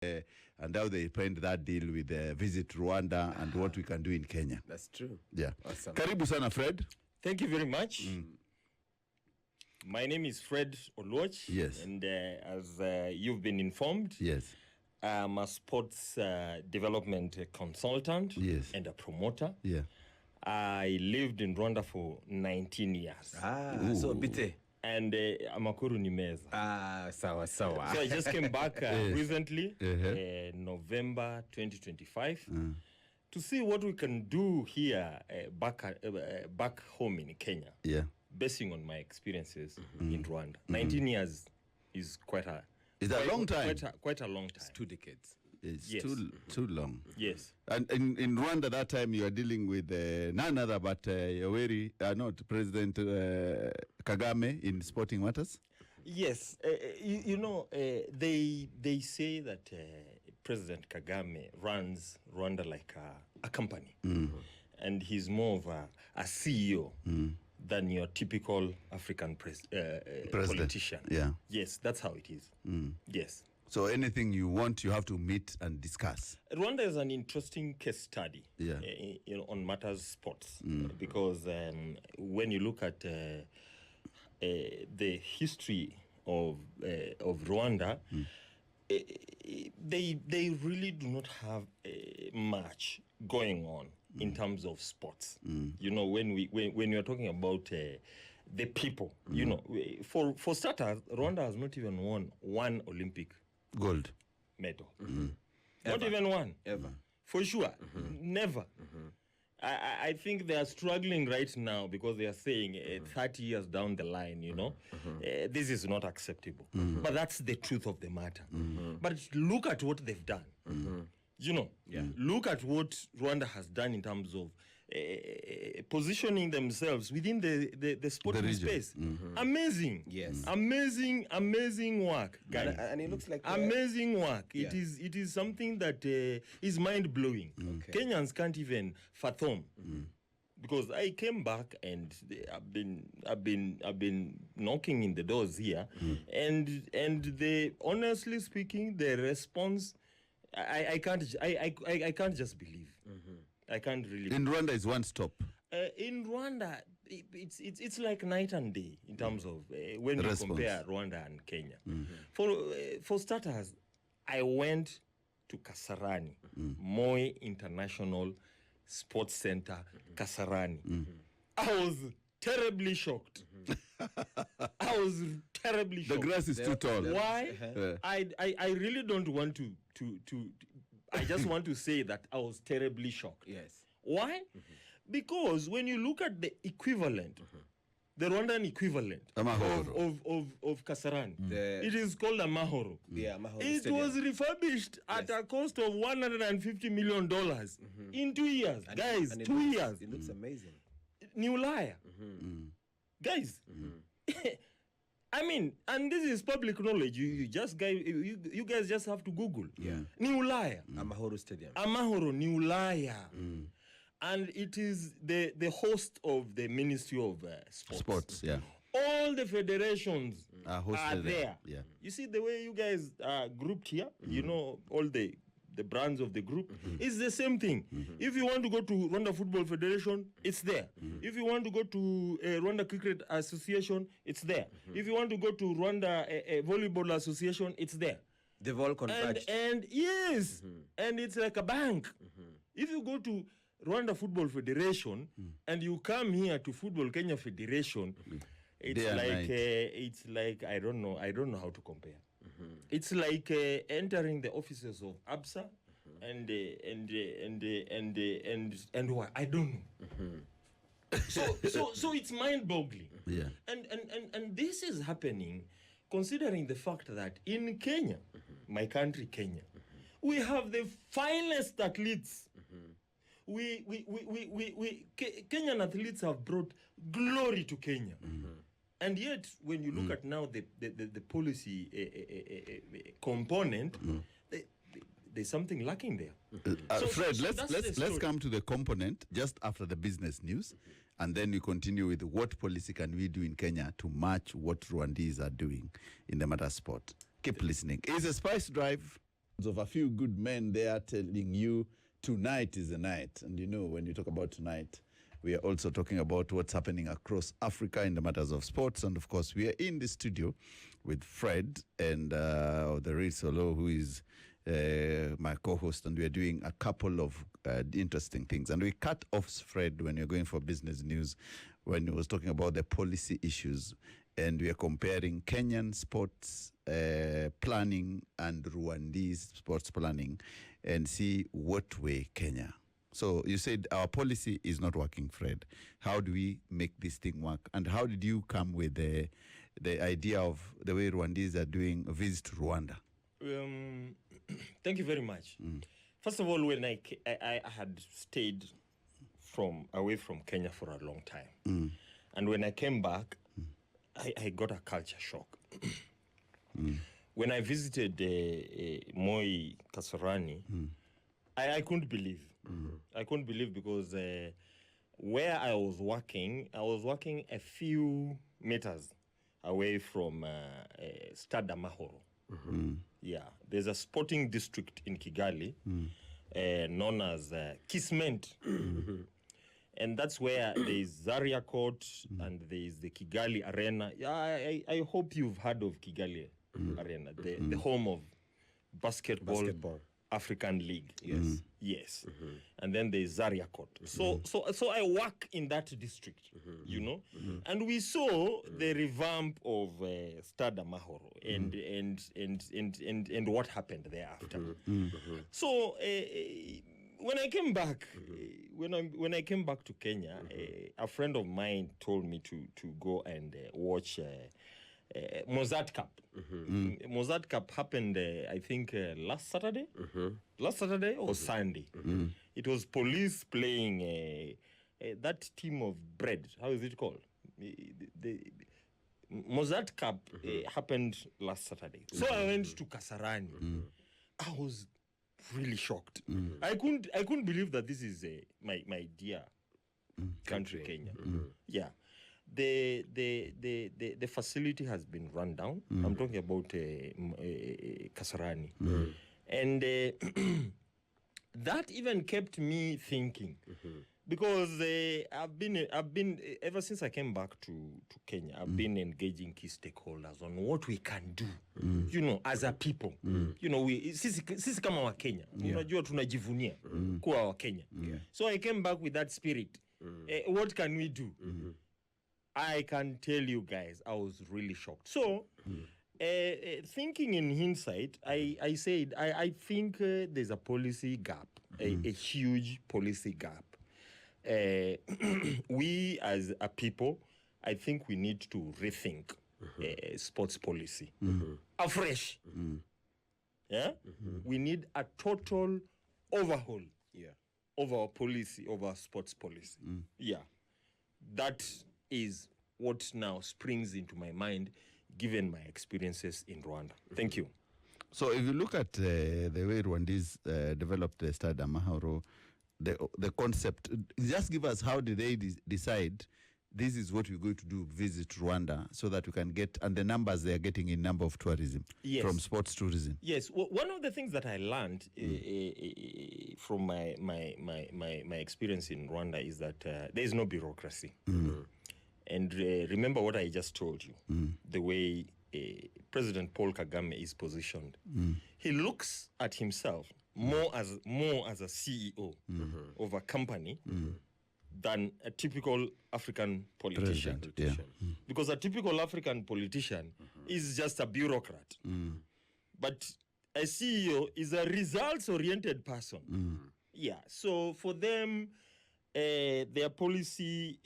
and how they penned that deal with Visit Rwanda and what we can do in Kenya. That's true. Yeah. Awesome. Karibu sana, Fred. Thank you very much. My name is Fred Oluoch. Yes. And as you've been informed, Yes. I'm a sports development consultant and a promoter. Yeah. I lived in Rwanda for 19 years. So bite. And Amakuru Nimeza. Sawa. So I just came back recently, November 2025, to see what we can do here back home in Kenya. Yeah. Basing on my experiences in Rwanda. 19 years is quite a long time. Quite a long time. It's 2 decades. It's Yes. too long. Yes. And in Rwanda that time you are dealing with none other but not President Kagame in sporting matters. Yes. They say that President Kagame runs Rwanda like a company. And he's more of a CEO than your typical African politician. Yeah. Yes, that's how it is. Yes. So anything you want, you have to meet and discuss. Rwanda is an interesting case study, Yeah. On matters sports, because when you look at the history of Rwanda, they really do not have much going on in terms of sports. When you're talking about the people, for starters, Rwanda has not even won one Olympic Gold medal. Not even one. Ever. For sure. Never. I think they are struggling right now because they are saying 30 years down the line, this is not acceptable. But that's the truth of the matter. But look at what they've done. Look at what Rwanda has done in terms of positioning themselves within the sporting space. Amazing. Yes. Amazing work, guys. And it looks like amazing work. Yeah. It is something that is mind blowing. Okay. Kenyans can't even fathom. Because I came back and I've been knocking in the doors here, and they, honestly speaking, the response, I can't just believe. I can't really. in Rwanda is one stop. In Rwanda, it's like night and day in terms of when you Response. compare Rwanda and Kenya. For starters, I went to Kasarani, Moi International Sports Center, Kasarani. I was terribly shocked. I was terribly shocked. The grass is too tall. Why? I really don't want to I just want to say that I was terribly shocked. Yes. Why? Because when you look at the equivalent, the Rwandan equivalent of Kasarani, it is called a Mahoro. Yeah, Mahoro It Stadium. was refurbished at a cost of $150 million in 2 years. Guys, and it 2 looks- years. It looks amazing. New liar. Guys. I mean, and this is public knowledge. You guys just have to Google. Yeah. New liar. Amahoro Stadium. Amahoro, new liar. And it is the host of the Ministry of Sports. Yeah. All the federations Are are hosted there. Yeah. You see the way you guys are grouped here, all the brands of the group, it's the same thing. If you want to go to Rwanda Football Federation, it's there. If you want to go to Rwanda Cricket Association, it's there. If you want to go to Rwanda Volleyball Association, it's there. They've all converged. And yes, and it's like a bank. If you go to Rwanda Football Federation and you come here to Football Kenya Federation, it's like I don't know how to compare. It's like entering the offices of ABSA and what I don't know. So it's mind-boggling. Yeah. And this is happening considering the fact that in Kenya, my country Kenya, we have the finest athletes. Kenyan athletes have brought glory to Kenya. And yet, when you look at now the policy component, there's something lacking there. Fred, let's come to the component just after the business news, and then we continue with what policy can we do in Kenya to match what Rwandese are doing in the matter sport. Keep listening. It's a Spice Drive. of a few good men there telling you tonight is the night. And you know, when you talk about tonight, we are also talking about what's happening across Africa in the matters of sports. And of course, we are in the studio with Fred and the real Solo, who is my co-host, and we are doing a couple of interesting things. And we cut off Fred when you're going for business news, when he was talking about the policy issues, and we are comparing Kenyan sports planning and Rwandese sports planning, and see what way Kenya. So you said our policy is not working, Fred. How do we make this thing work? And how did you come with the idea of the way Rwandese are doing Visit Rwanda? Thank you very much. First of all, when I had stayed away from Kenya for a long time, and when I came back, I got a culture shock. When I visited Moi Kasarani, I couldn't believe. I couldn't believe because where I was working a few meters away from Standard Mahoro. Yeah, there's a sporting district in Kigali known as Kisment. And that's where there's Zaria Court and there's the Kigali Arena. I hope you've heard of Kigali Arena, the home of basketball. African League. Yes. And then there's Zaria Court. So I work in that district, you know. And we saw the revamp of Stade Amahoro and what happened thereafter. So when I came back, when I came back to Kenya, a friend of mine told me to go and watch Mozart Cup. Mozart Cup happened, I think, last Saturday or Sunday. It was police playing that team of bread. How is it called? The Mozart Cup happened last Saturday. So I went to Kasarani. I was really shocked. I couldn't believe that this is my dear country, Kenya. Yeah. The facility has been run down. I'm talking about Kasarani. And that even kept me thinking. Because I've been ever since I came back to Kenya, I've been engaging key stakeholders on what we can do, you know, as a people. You know, sisi kama wa Kenya, unajua tunajivunia kuwa wa Kenya. So I came back with that spirit. What can we do? I can tell you guys, I was really shocked. So, thinking in hindsight, I said, I think there's a policy gap, a huge policy gap. We as a people, I think we need to rethink sports policy afresh. Yeah? We need a total overhaul of our policy, of our sports policy. Yeah. That is what now springs into my mind, given my experiences in Rwanda. Thank you. So if you look at the way Rwandese developed the Stade Amahoro, the concept, just give us how did they decide this is what we're going to do, visit Rwanda, so that we can get, and the numbers they are getting in number of tourism, from sports tourism. Yes, one of the things that I learned from my experience in Rwanda is that there is no bureaucracy. And remember what I just told you, the way President Paul Kagame is positioned. He looks at himself more as a CEO of a company than a typical African politician. Because a typical African politician is just a bureaucrat. But a CEO is a results-oriented person. Yeah, so for them, their policy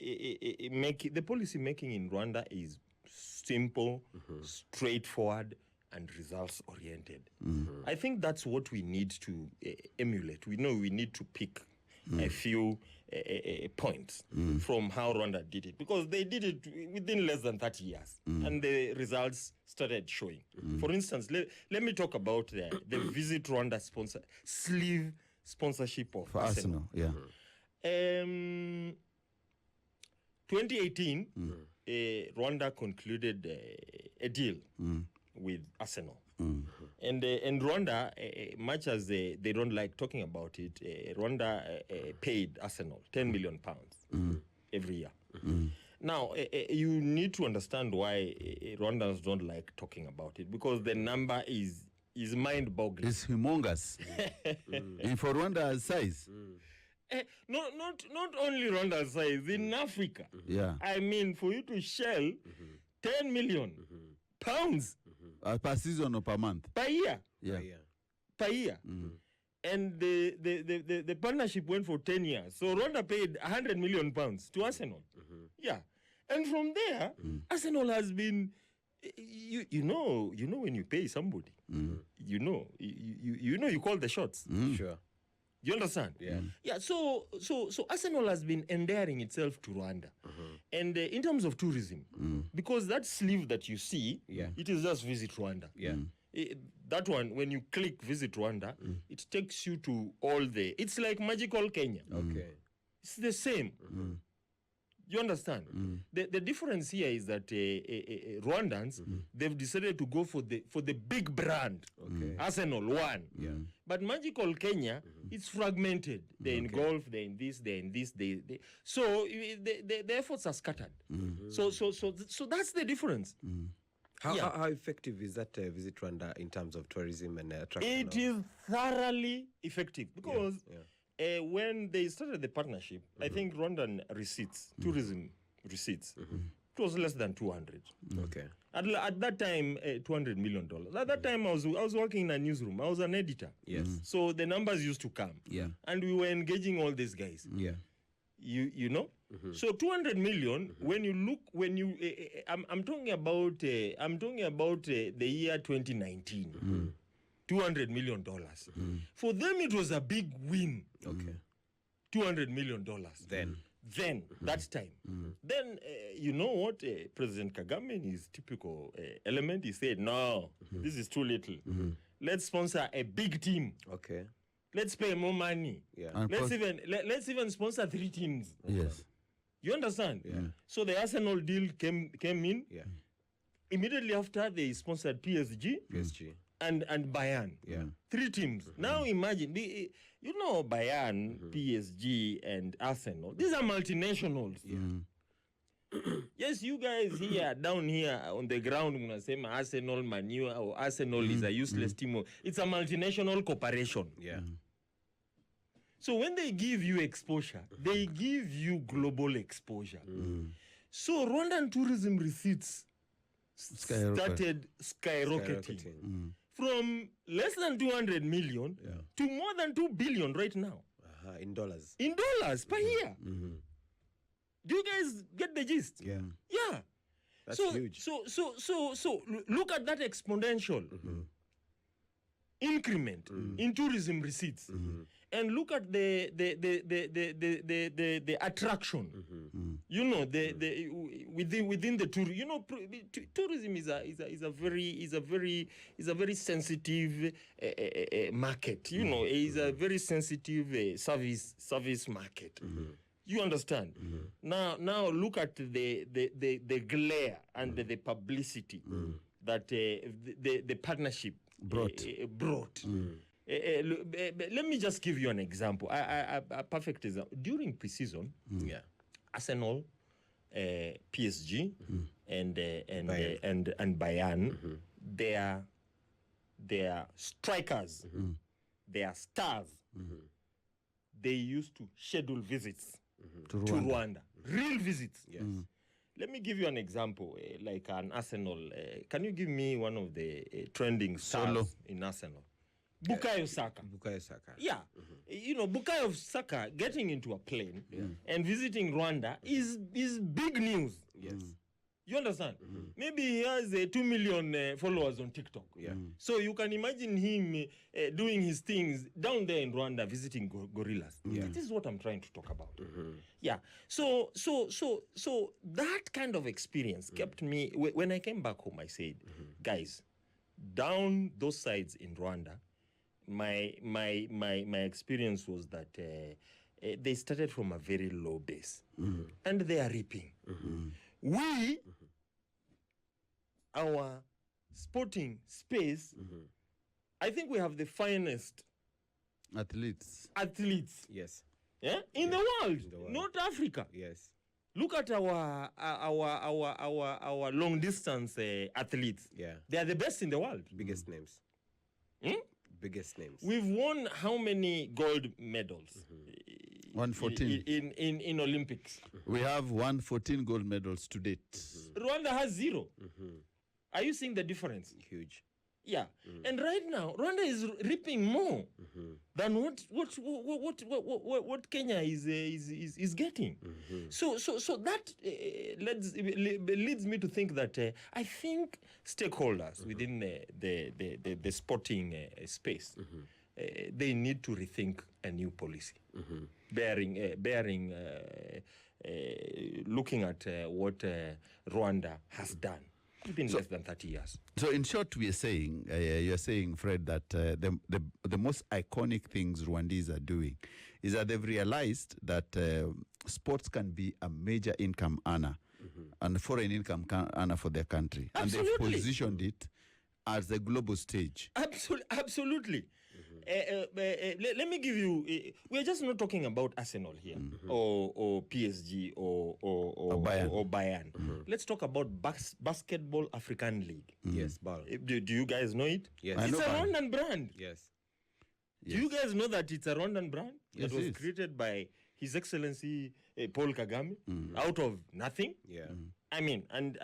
making in Rwanda is simple, straightforward, and results-oriented. I think that's what we need to emulate. We know we need to pick a few points from how Rwanda did it, because they did it within less than 30 years, and the results started showing. For instance, let me talk about the Visit Rwanda sleeve sponsorship of Arsenal. 2018, Rwanda concluded a deal with Arsenal And Rwanda, much as they don't like talking about it, Rwanda paid Arsenal 10 million pounds every year. Now, you need to understand why Rwandans don't like talking about it, because the number is mind-boggling. It's humongous. And for Rwanda's size. Not only Rwanda's size, in Africa. Yeah. I mean, for you to shell 10 million pounds Per season or per month? per year. Yeah. Per year. And the partnership went for 10 years. So Rwanda paid 100 million pounds to Arsenal. Yeah. And from there, Arsenal has been, you know when you pay somebody, you call the shots. Sure. You understand? Yeah. Yeah. So Arsenal has been endearing itself to Rwanda, and in terms of tourism, because that sleeve that you see, it is just Visit Rwanda. Yeah. That one, when you click Visit Rwanda, it takes you to all the. It's like Magical Kenya. Okay. It's the same. You understand? The difference here is that Rwandans, they've decided to go for the big brand. Okay. Arsenal one. Yeah. But Magical Kenya, it's fragmented. They're in golf, they're in this, they're in this. So the efforts are scattered. So that's the difference. How effective is that Visit Rwanda in terms of tourism and attraction? It is thoroughly effective because when they started the partnership, I think Rwandan receipts, tourism receipts, it was less than 200. Okay. At that time, $200 million. At that time, I was working in a newsroom. I was an editor. Yes. So the numbers used to come. Yeah. And we were engaging all these guys. Yeah. You know? So 200 million, I'm talking about the year 2019. $200 million. For them, it was a big win. Okay. $200 million. Then, that time. Then, you know what? President Kagame, in his typical element, he said, no, this is too little. Let's sponsor a big team. Okay. Let's pay more money. Yeah. Let's even sponsor 3 teams. Yes. You understand? Yeah. So the Arsenal deal came in. Yeah. Immediately after, they sponsored PSG. And Bayern. Yeah. 3 teams. Now imagine, Bayern, PSG, and Arsenal. These are multinationals. Yeah. Yes, you guys here, down here on the ground, say Arsenal manure or Arsenal is a useless team. It's a multinational corporation. Yeah. So when they give you exposure, they give you global exposure. So Rwandan tourism receipts started skyrocketing. From less than 200 million to more than 2 billion right now. In dollars. In dollars per year. Do you guys get the gist? Yeah. Yeah. That's huge. So look at that exponential increment in tourism receipts. And look at the attraction. Within the tourism. Tourism is a very sensitive market. Is a very sensitive service market. You understand? Now look at the glare and the publicity that the partnership brought. Let me just give you an example. A perfect example. During pre-season, Arsenal, PSG, and Bayern, their strikers, their stars, they used to schedule visits to Rwanda. Real visits. Yes. Let me give you an example, like an Arsenal. Can you give me one of the trending stars in Arsenal? Bukayo Saka. Yeah. Bukayo Saka getting into a plane and visiting Rwanda is big news. Yes. You understand? Maybe he has 2 million followers on TikTok. Yeah. So you can imagine him doing his things down there in Rwanda, visiting gorillas. Yeah. This is what I'm trying to talk about. Yeah. So that kind of experience kept me. When I came back home, I said, guys, down those sides in Rwanda, my experience was that they started from a very low base, and they are reaping. We, our sporting space, I think we have the finest Athletes. Yes. in the world, the world. not Africa. Yes. Look at our long distance athletes. Yeah. They are the best in the world. Biggest names. Hmm? Biggest names. We've won how many gold medals? 114. In Olympics. We have 114 gold medals to date. Rwanda has 0. Are you seeing the difference? Huge. Yeah. And right now, Rwanda is reaping more than what Kenya is getting. So that leads me to think that I think stakeholders within the sporting space, they need to rethink a new policy, looking at what Rwanda has done. It's been less than 30 years. So in short, we are saying, you're saying, Fred, that the most iconic things Rwandese are doing is that they've realized that sports can be a major income earner and foreign income earner for their country. Absolutely. And they've positioned it as a global stage. Absolutely. Let me give you. We're just not talking about Arsenal here, or PSG, or Bayern. Let's talk about Basketball African League. Yes, BAL. Do you guys know it? Yes. I It's know a BAL. Rwandan brand. Yes. Do you guys know that it's a Rwandan brand Yes, that was it is. created by His Excellency Paul Kagame out of nothing? Yeah. I mean, and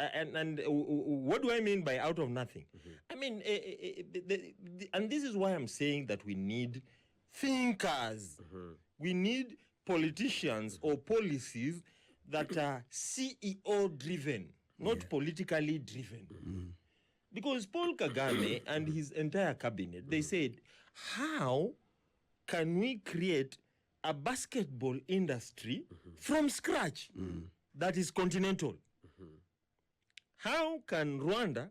what do I mean by out of nothing? I mean, and this is why I'm saying that we need thinkers. We need politicians or policies that are CEO driven, not politically driven. Because Paul Kagame and his entire cabinet, they said, how can we create a basketball industry from scratch that is continental? How can Rwanda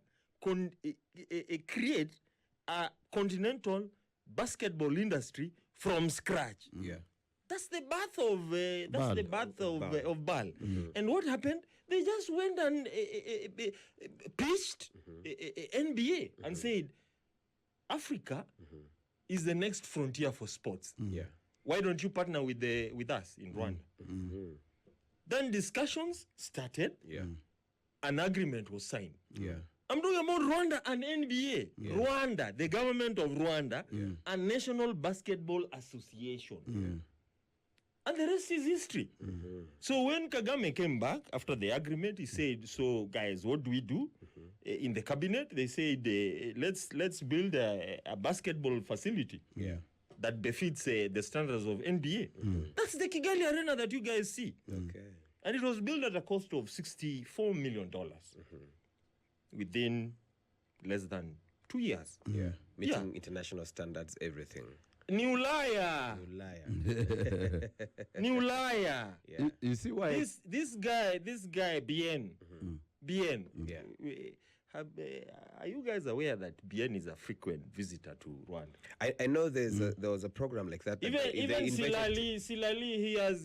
create a continental basketball industry from scratch? Yeah. That's the birth of BAL. And what happened? They just went and pitched NBA and said, Africa is the next frontier for sports. Yeah. Why don't you partner with us in Rwanda? Then discussions started. Yeah. An agreement was signed. Yeah. I'm talking about Rwanda and NBA. Rwanda, the government of Rwanda, and National Basketball Association. And the rest is history. So when Kagame came back after the agreement, he said, so guys, what do we do? In the cabinet, they said, let's build a basketball facility that befits the standards of NBA. That's the Kigali Arena that you guys see. Okay. And it was built at a cost of $64 million within less than 2 years. Yeah. Meeting Yeah. international standards, everything. New liar. You liar. New liar. Yeah. You see why? This guy, Bien. Bien. Yeah. Are you guys aware that Bien is a frequent visitor to Rwanda? I know there was a program like that. Even Silali,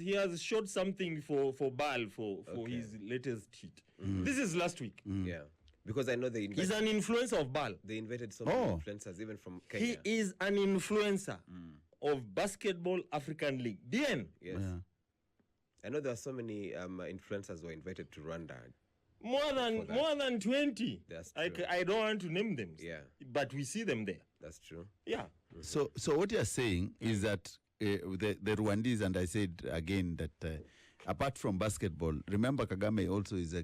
he has shot something for BAL for his latest hit. This is last week. Yeah. Because I know they He's an influencer of BAL. they invited so many influencers, even from Kenya. He is an influencer of Basketball African League. Bien. Yes. Yeah. I know there are so many influencers who were invited to Rwanda. More than 20. That's I true. I don't want to name them. Yeah. But we see them there. That's true. Yeah. So what you're saying is that the Rwandese, and I said again that apart from basketball, remember Kagame also is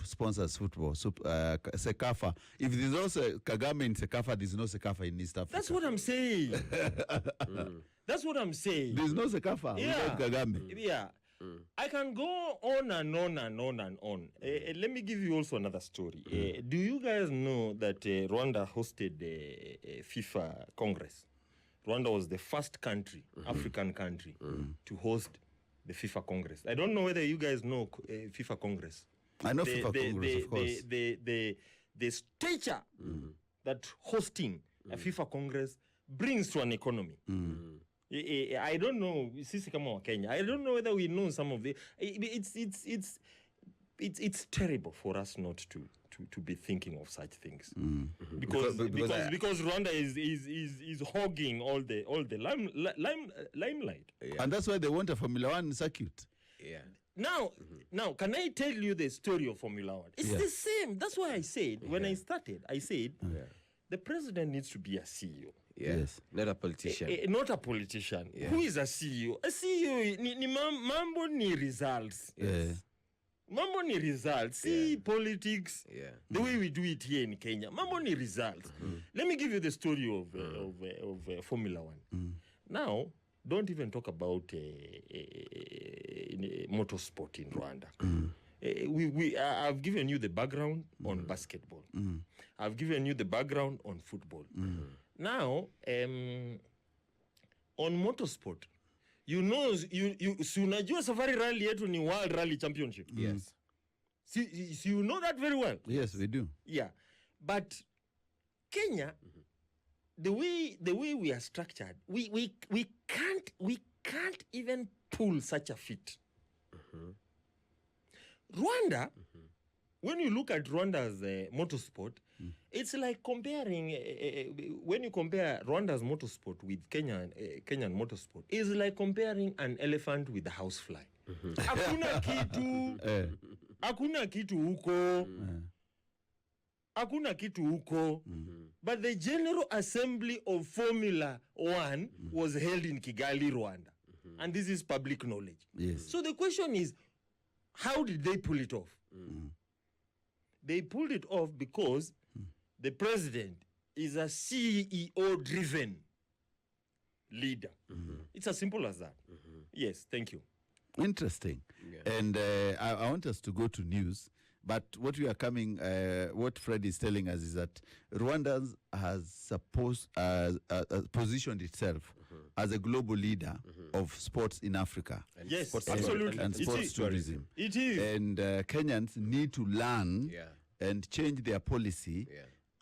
sponsors football. So Sekafa. If there's also Kagame in Sekafa, there's no Sekafa in East Africa. That's what I'm saying. That's what I'm saying. There's no Sekafa without Kagame. Yeah. I can go on and on and on and on. Let me give you also another story. Do you guys know that Rwanda hosted a FIFA Congress? Rwanda was the first country, African country, to host the FIFA Congress. I don't know whether you guys know FIFA Congress. I know FIFA Congress, of course. The stature that hosting a FIFA Congress brings to an economy. I don't know, sisi kama wa Kenya, I don't know whether we know some of the. It's it's terrible for us not to be thinking of such things, Because because Rwanda is hogging all the limelight. And that's why they want a Formula One circuit. Yeah. Now, can I tell you the story of Formula One? It's the same. That's why I said when I started, the president needs to be a CEO. Yes. Not a politician. Not a politician. Who is a CEO? A CEO ni mambo ni results. Yes. Mambo ni results. See politics. Yeah. The way we do it here in Kenya. Mambo ni results. Let me give you the story of Formula One. Now, don't even talk about motorsport in Rwanda. I've given you the background on basketball. I've given you the background on football. Now, on motorsport, you know, si unajua Safari Rally yetu ni World Rally Championship. Yes. See, you know that very well. Yes, we do. Yeah, but Kenya, the way we are structured, we can't even pull such a feat. Rwanda, when you look at Rwanda's motorsport, it's like comparing when you compare Rwanda's motorsport with Kenyan motorsport, it's like comparing an elephant with a housefly. Hakuna kitu huko. Hakuna kitu huko. But the General Assembly of Formula One was held in Kigali, Rwanda. And this is public knowledge. Yes. So the question is, how did they pull it off? They pulled it off because the president is a CEO-driven leader. It's as simple as that. Yes, thank you. Interesting. Yeah. And I want us to go to news. But what what Fred is telling us is that Rwanda has positioned itself as a global leader of sports in Africa. And Yes, sports absolutely. And It sports is. tourism. It is. And Kenyans need to learn and change their policy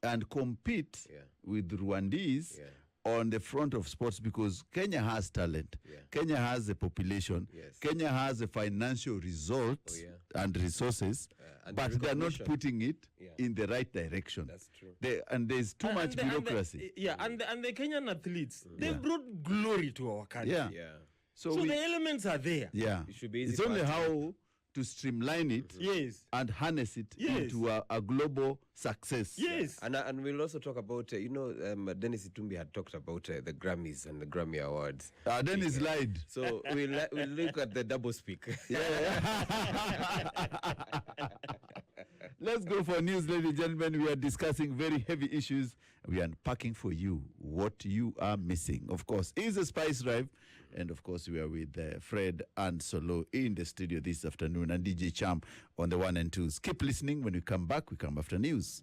and compete with Rwandese on the front of sports, because Kenya has talent. Kenya has a population. Kenya has a financial results and resources, and but they're not recognition. putting it in the right direction. That's true. And there's too much bureaucracy. And the Kenyan athletes, they brought glory to our country. Yeah. So the elements are there. Yeah. It should be easy It's for only us to- how to streamline it Yes. and harness it Yes. into a global success. Yes. And we'll also talk about, Dennis Itumbi had talked about the Grammys and the Grammy Awards. Dennis lied. So we'll look at the double speak. Let's go for news, ladies and gentlemen. We are discussing very heavy issues. We are unpacking for you what you are missing. Of course, is a Spice Drive. And of course, we are with Fred and Solo in the studio this afternoon, and DJ Cham on the 1 and 2s. Keep listening. When we come back, we come after news.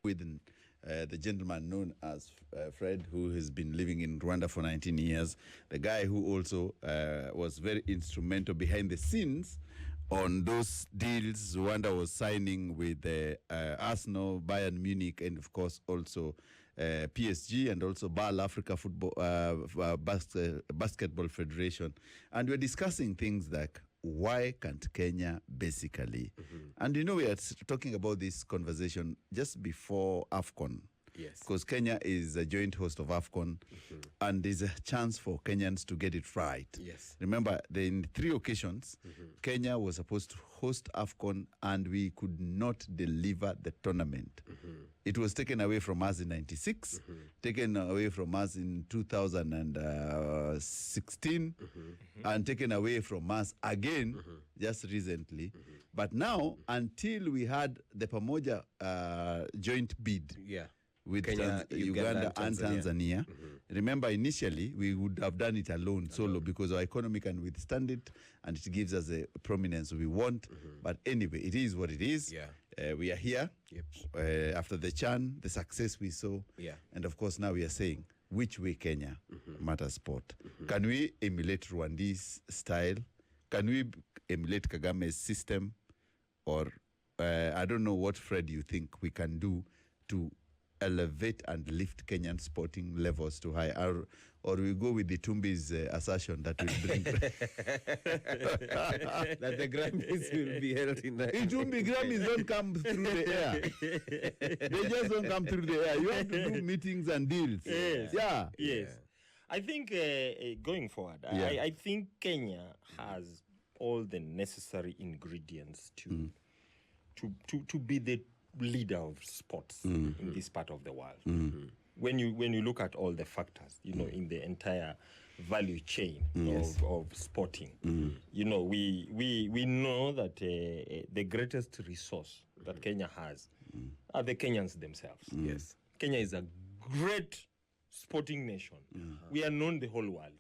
With the gentleman known as Fred, who has been living in Rwanda for 19 years, the guy who also was very instrumental behind the scenes on those deals Rwanda was signing with Arsenal, Bayern Munich, and of course also PSG, and also BAL, Africa Football Basketball Federation. And we're discussing things like, why can't Kenya basically? And we are talking about this conversation just before AFCON. Yes. Because Kenya is a joint host of AFCON, and there's a chance for Kenyans to get it right. Yes. Remember, in 3 occasions, Kenya was supposed to host AFCON, and we could not deliver the tournament. It was taken away from us in 96, taken away from us in 2016, and taken away from us again just recently. But now, until we had the Pamoja joint bid, with Kenya, Uganda and Tanzania. Remember, initially, we would have done it alone, solo, because our economy can withstand it, and it gives us a prominence we want. But anyway, it is what it is. We are here after the CHAN, the success we saw. And of course, now we are saying, which way Kenya matters sport? Can we emulate Rwandese style? Can we emulate Kagame's system? Or I don't know what, Fred, you think we can do to elevate and lift Kenyan sporting levels to high? Or we go with the Tumbi's assertion that will bring... that the Grammys will be held in the... Tumbi Grammys don't come through the air. They just don't come through the air. You have to do meetings and deals. Yes. Yeah. Yes. I think going forward, I think Kenya has all the necessary ingredients to be the leader of sports in this part of the world. When you look at all the factors, in the entire value chain of sporting, we know that the greatest resource that Kenya has are the Kenyans themselves. Yes. Kenya is a great sporting nation. We are known the whole world.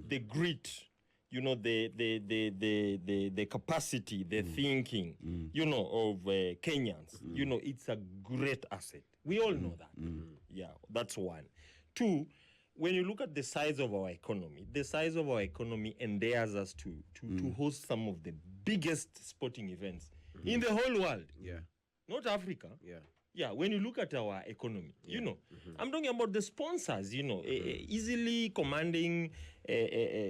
The grit, the capacity, the thinking, of Kenyans. It's a great asset. We all know that. Yeah, that's one. Two, when you look at the size of our economy endears us to host some of the biggest sporting events in the whole world. Yeah. Not Africa. Yeah. Yeah, when you look at our economy, I'm talking about the sponsors, easily commanding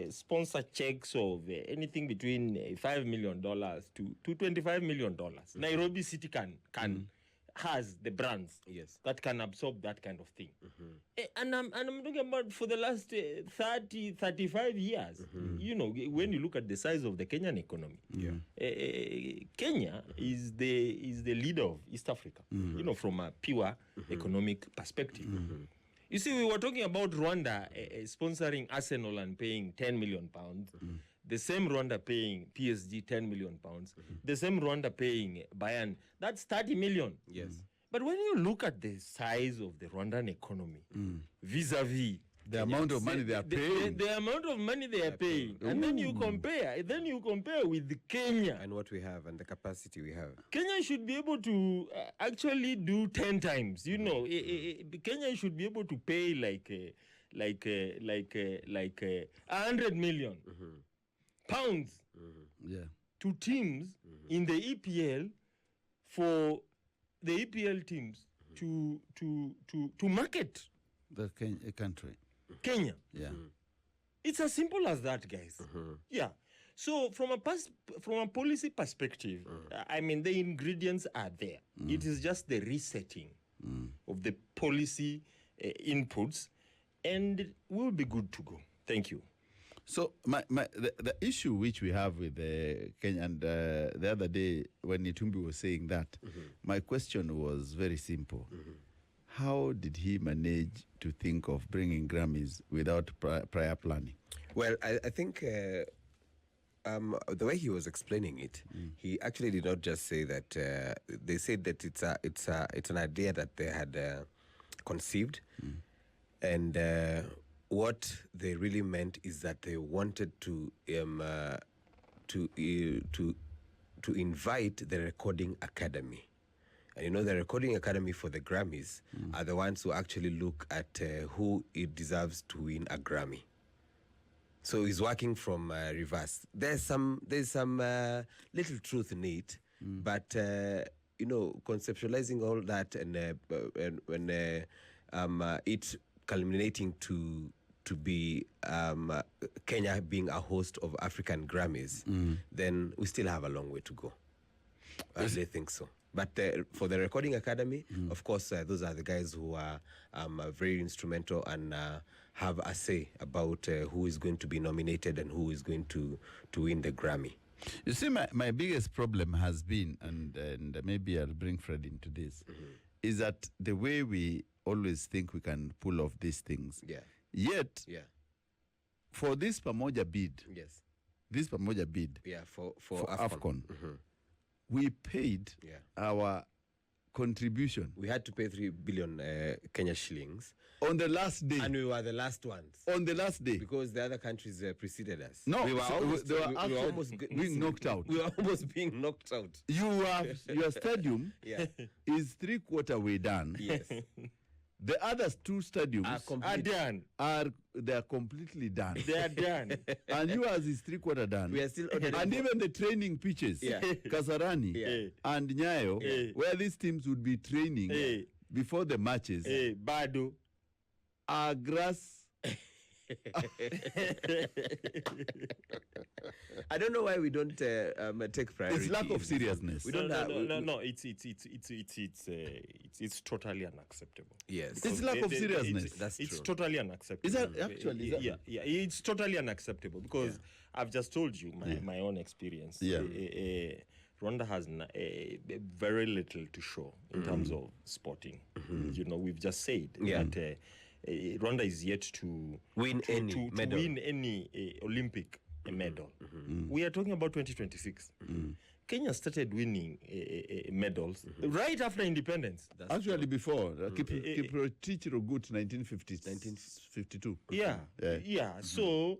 sponsor checks of anything between $5 million to $25 million. Nairobi City has the brands that can absorb that kind of thing. And I'm talking about for the last 30, 35 years. When you look at the size of the Kenyan economy, Kenya is the leader of East Africa, from a pure economic perspective. You see, we were talking about Rwanda sponsoring Arsenal and paying £10 million. The same Rwanda paying PSG £10 million. The same Rwanda paying Bayern. That's 30 million. Yes. But when you look at the size of the Rwandan economy, vis-a-vis the amount of money they are paying. The amount of money they are paying. And then you compare with Kenya. And what we have and the capacity we have. Kenya should be able to actually do 10 times. Kenya should be able to pay like 100 million pounds to teams in the EPL for the EPL teams to market the country. Kenya. Yeah. It's as simple as that, guys. Yeah. So from a policy perspective, I mean, the ingredients are there. It is just the resetting of the policy inputs, and we'll be good to go. Thank you. So the issue which we have with Kenya, and the other day when Itumbi was saying that, my question was very simple. How did he manage to think of bringing Grammys without prior planning? Well, I think the way he was explaining it, he actually did not just say that. They said that it's an idea that they had conceived, and what they really meant is that they wanted to invite the Recording Academy. And the Recording Academy for the Grammys are the ones who actually look at who it deserves to win a Grammy. So he's working from reverse. There's some little truth in it, but conceptualizing all that and when it culminating to be Kenya being a host of African Grammys, then we still have a long way to go. I really think so. But for the Recording Academy, of course, those are the guys who are very instrumental and have a say about who is going to be nominated and who is going to win the Grammy. You see, my biggest problem has been, and maybe I'll bring Fred into this, is that the way we always think we can pull off these things. Yeah. Yet, for this Pamoja bid, for AFCON, we paid our contribution. We had to pay 3 billion Kenya shillings. On the last day. And we were the last ones. On the last day. Because the other countries preceded us. No, we were almost being knocked out. We were almost being knocked out. Your stadium is 3/4 way done. Yes. The other two stadiums are done. They are completely done. They are done. And yours is 3/4 done. We are still and even the training pitches, Kasarani and Nyayo, where these teams would be training, before the matches Bado. are grass. I don't know why we don't take priority. It's lack of seriousness. We don't have. No. It's totally unacceptable. Yes. It's lack of seriousness. That's It's true. totally unacceptable. Is that actually? Is that Yeah. It's totally unacceptable because I've just told you my own experience. Yeah. Rwanda has very little to show in terms of sporting. You know, we've just said that Rwanda is yet to Win any medal. win any Olympic medal. We are talking about 2026. Kenya started winning medals right after independence. Actually, before Kiprotich Rogut 1952. Yeah. So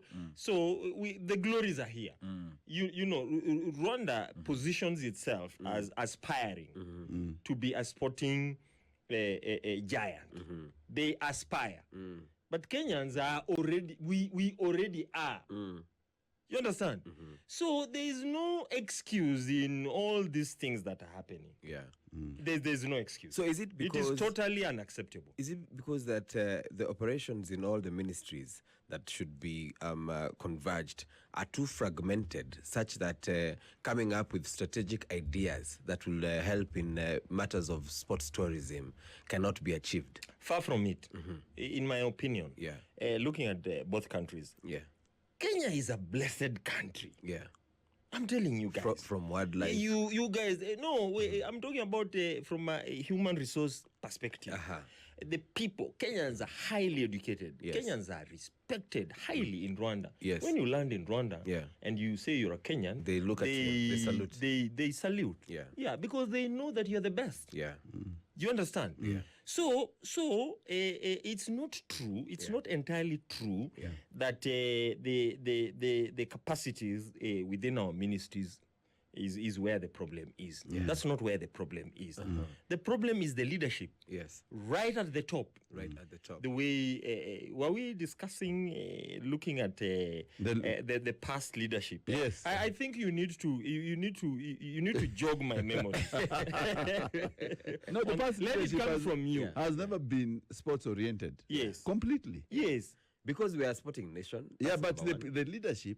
the glories are here. You know, Rwanda positions itself as aspiring to be a sporting a giant. They aspire. But Kenyans are already, we already are. You understand? So there is no excuse in all these things that are happening. Yeah. There's no excuse. So is it because it is totally unacceptable? Is it because that the operations in all the ministries that should be converged are too fragmented, such that coming up with strategic ideas that will help in matters of sports tourism cannot be achieved? Far from it, in my opinion. Yeah. Looking at both countries, Yeah. Kenya is a blessed country. Yeah. I'm telling you guys. From wildlife. You guys, I'm talking about from a human resource perspective. The people, Kenyans are highly educated. Yes. Kenyans are respected highly in Rwanda. Yes. When you land in Rwanda Yeah. and you say you're a Kenyan, They look at you, they salute. They salute. Yeah. Yeah, because they know that you're the best. Yeah. Do you understand? Yeah. So it's not true. It's not entirely true that the capacities within our ministries is where the problem is. That's not where the problem is. The problem is the leadership. Yes. Right at the top. Right at the top. The way were we discussing looking at the past leadership? Yes. I think you need to jog my memory. No, the past Let it leadership come from you. has never been sports oriented. Yes. Completely. Yes. Because we are a sporting nation. Yeah, that's but number one. the leadership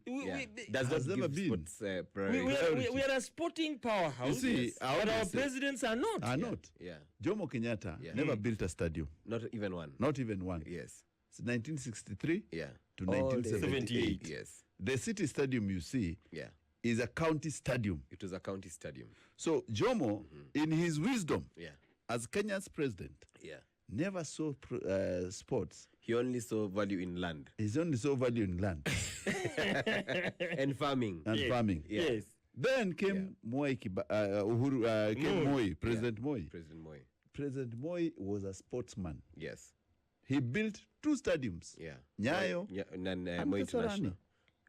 Does has not never give been. sports priority. We are a sporting powerhouse. You see, I but always our say- presidents are not. Are not. Yeah. Jomo Kenyatta never built a stadium. Not even one. Not even one. Yes. It's 1963 Yeah. to All day. 1978. Yes. The city stadium you see Yeah. is a county stadium. It was a county stadium. So Jomo, in his wisdom Yeah. as Kenya's president, Yeah. never saw sports. He only saw value in land He only saw value in land and farming. and farming. Yeah. Yes. Then came President Moi. President Moi. President Moi was a sportsman. Yes. He built 2 stadiums. Yeah. Nyayo Yeah. And then and Moi Kasarani. International.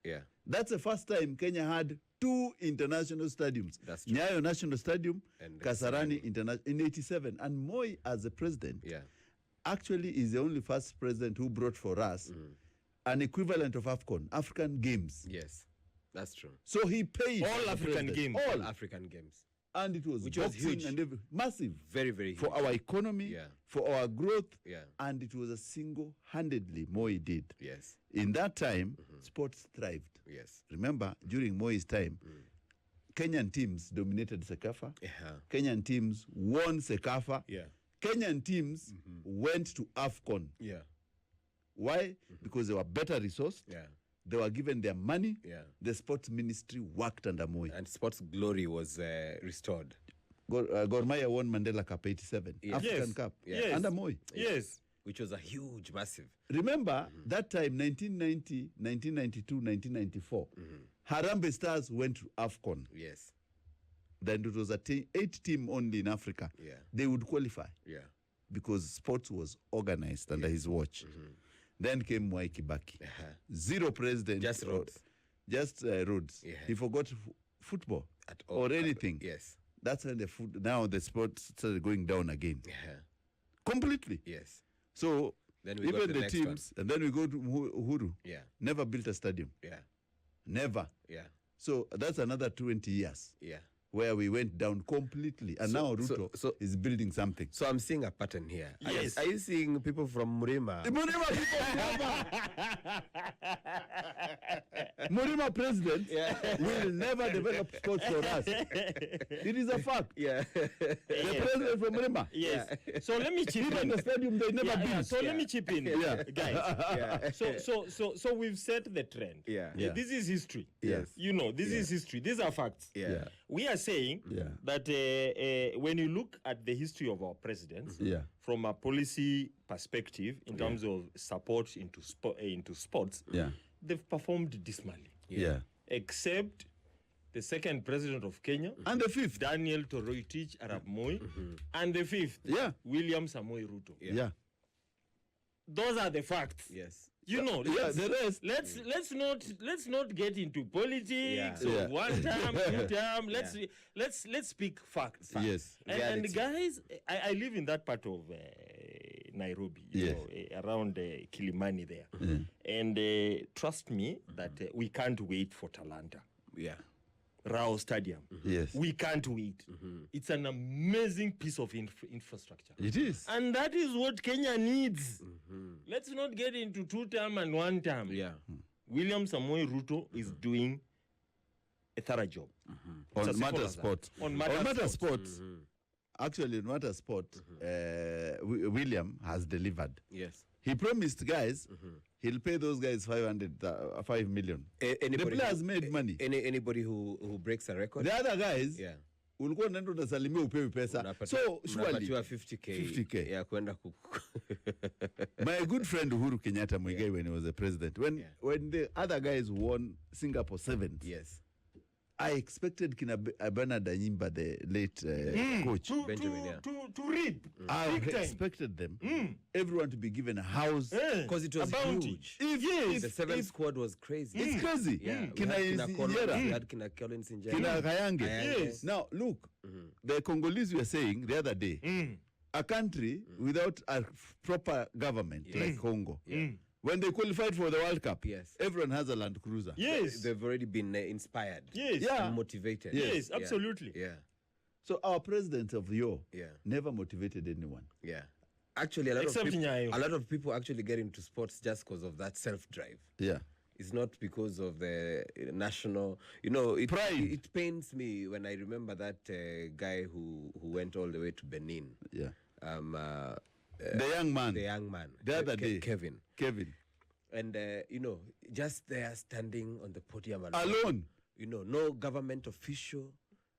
Yeah. That's the first time Kenya had 2 international stadiums. That's true. Nyayo National Stadium, And Kasarani International in 87. And Moi, as the president, Yeah. actually is the only first president who brought for us an equivalent of AFCON, African Games. Yes. That's true. So he paid All the African president. games. All. African games. And it was Which was boxing huge. and massive Very, very huge. for our economy, Yeah. for our growth, Yeah. and it was a single-handedly Moi did. Yes. In that time, sports thrived. Yes. Remember, during Moi's time, Kenyan teams dominated Sekafa. Yeah. Kenyan teams won Sekafa. Yeah. Kenyan teams went to AFCON. Yeah. Why? Because they were better resourced. Yeah. They were given their money. Yeah. The sports ministry worked under Moi. And sports glory was restored. Gor Mahia won Mandela Cup 87. Yes. African Yes. Cup. Yes. Under Moi. Yes. Which was a huge, massive. Remember, that time, 1990, 1992, 1994, Harambee Stars went to AFCON. Yes. Then it was a 8-team only in Africa. Yeah. They would qualify Yeah. because sports was organized under his watch. Then came Mwai Kibaki. Uh-huh. 0 president. Just roads. Just roads. Yeah. He forgot football At all. or anything. Yes. That's when now the sports started going down again. Yeah. Completely. Yes. So Then we got even the the next teams, and then we go to Uhuru, Yeah. never built a stadium. Yeah. Never. Yeah. So that's another 20 years. Yeah. where we went down completely, and now Ruto is building something. So I'm seeing a pattern here. Yes. Are you seeing people from Murima? Murima president will never develop sports for us. It is a fact. Yeah. The president from Murima. Yes. So let me chip Even in. the stadium they never built. So let me chip in, guys. Yeah. So we've set the trend. Yeah. This is history. Yes. You know, this is history. These are facts. Yeah. We are saying that when you look at the history of our presidents, from a policy perspective, in terms of support into sports, they've performed dismally. Except the second president of Kenya, and the fifth, Daniel Toroitich Arap Moi, and the fifth, William Samoei Ruto. Those are the facts. Yes. You know, the rest. Let's not get into politics or one term, two term. Let's speak facts. Yes. And guys, I live in that part of Nairobi, you know, around Kilimani there. And trust me that we can't wait for Talanta. Rao Stadium. Yes. We can't wait. It's an amazing piece of infrastructure. It is. And that is what Kenya needs. Let's not get into two term and one term. William Samoei Ruto is doing a thorough job. On matter sport. On matter sports. Actually, in matter sport, William has delivered. Yes. He promised guys he'll pay those guys 5 million. The players made money. Anybody who breaks a record. The other guys, ulikuwa unaenda unasalimia upewi pesa. So surely 50K. Yeah, kwenda My good friend Uhuru Kenyatta Muigai, when he was the president, when the other guys won Singapore Sevens, I expected Kina Bernard Anyimba, the late coach, Benjamin, to reap. I expected them, everyone to be given a house. Because it was huge. If the seventh squad was crazy. It's crazy. Kina Collins, we had Kina Collins in Kina Kayange. Yes. Now, look, the Congolese were saying the other day, a country without a proper government like Congo, when they qualified for the World Cup, everyone has a Land Cruiser. Yes. They've already been inspired. Yes. And motivated. Yes, absolutely. So our president of Yo never motivated anyone. Actually, a lot of people actually get into sports just because of that self-drive. It's not because of the national, pride. It pains me when I remember that guy who went all the way to Benin. The young man. The other day. Kevin. And, just there standing on the podium. Alone. No government official.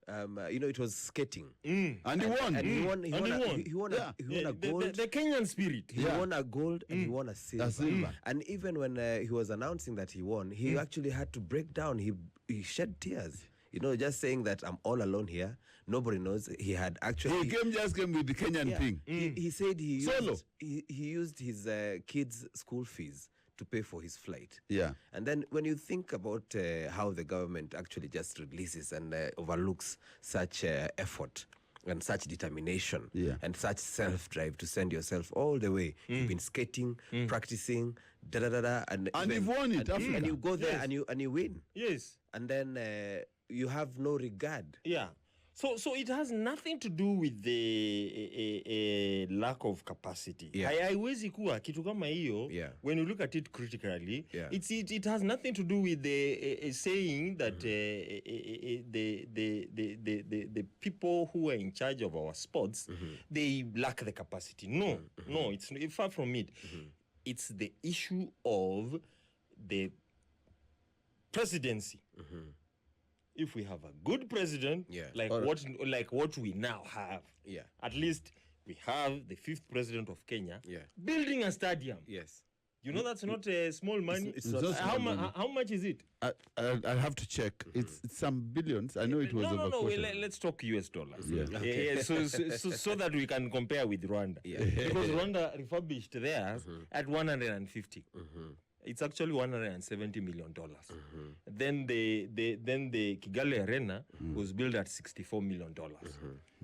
It was skating. And he won. And he won a gold. The Kenyan spirit. He won a gold and he won a silver. And even when he was announcing that he won, he actually had to break down. He shed tears. Just saying that I'm all alone here. Nobody knows. He had actually... He came with the Kenyan thing. He said he used his kids' school fees to pay for his flight. And then when you think about how the government actually just releases and overlooks such effort and such determination and such self-drive to send yourself all the way. You've been skating, practicing, and you've won it. And you go there and you win. Yes. And then you have no regard. So it has nothing to do with the lack of capacity. Haiwezi kuwa kitu kama hiyo. When you look at it critically, it has nothing to do with the saying that the people who are in charge of our sports, they lack the capacity. No, it's far from it. It's the issue of the presidency. If we have a good president, like what we now have, at least we have the fifth president of Kenya building a stadium. That's not small money. It's not small money. How much is it? I'll have to check. It's some billions. I know it was let's talk US dollars. So that we can compare with Rwanda. Because Rwanda refurbished theirs at 150. it's actually $170 million. Then the Kigali Arena was built at $64 million.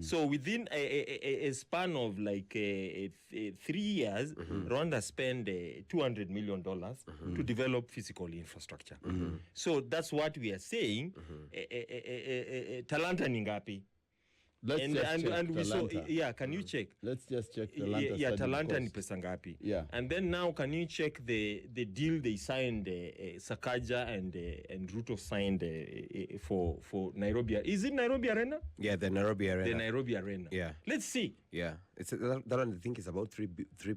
So within a span of like 3 years, Rwanda spent $200 million to develop physical infrastructure. So that's what we are saying. Talanta Ningapi. And we saw, can you check? Let's just check Talanta. Yeah, Talanta ni pesa ngapi. Yeah. And then now, can you check the deal they signed? Sakaja and Ruto signed for Nairobi. Is it Nairobi Arena? Yeah, the Nairobi Arena. The Nairobi Arena. Yeah. Let's see. Yeah, it's that one. I think is about 3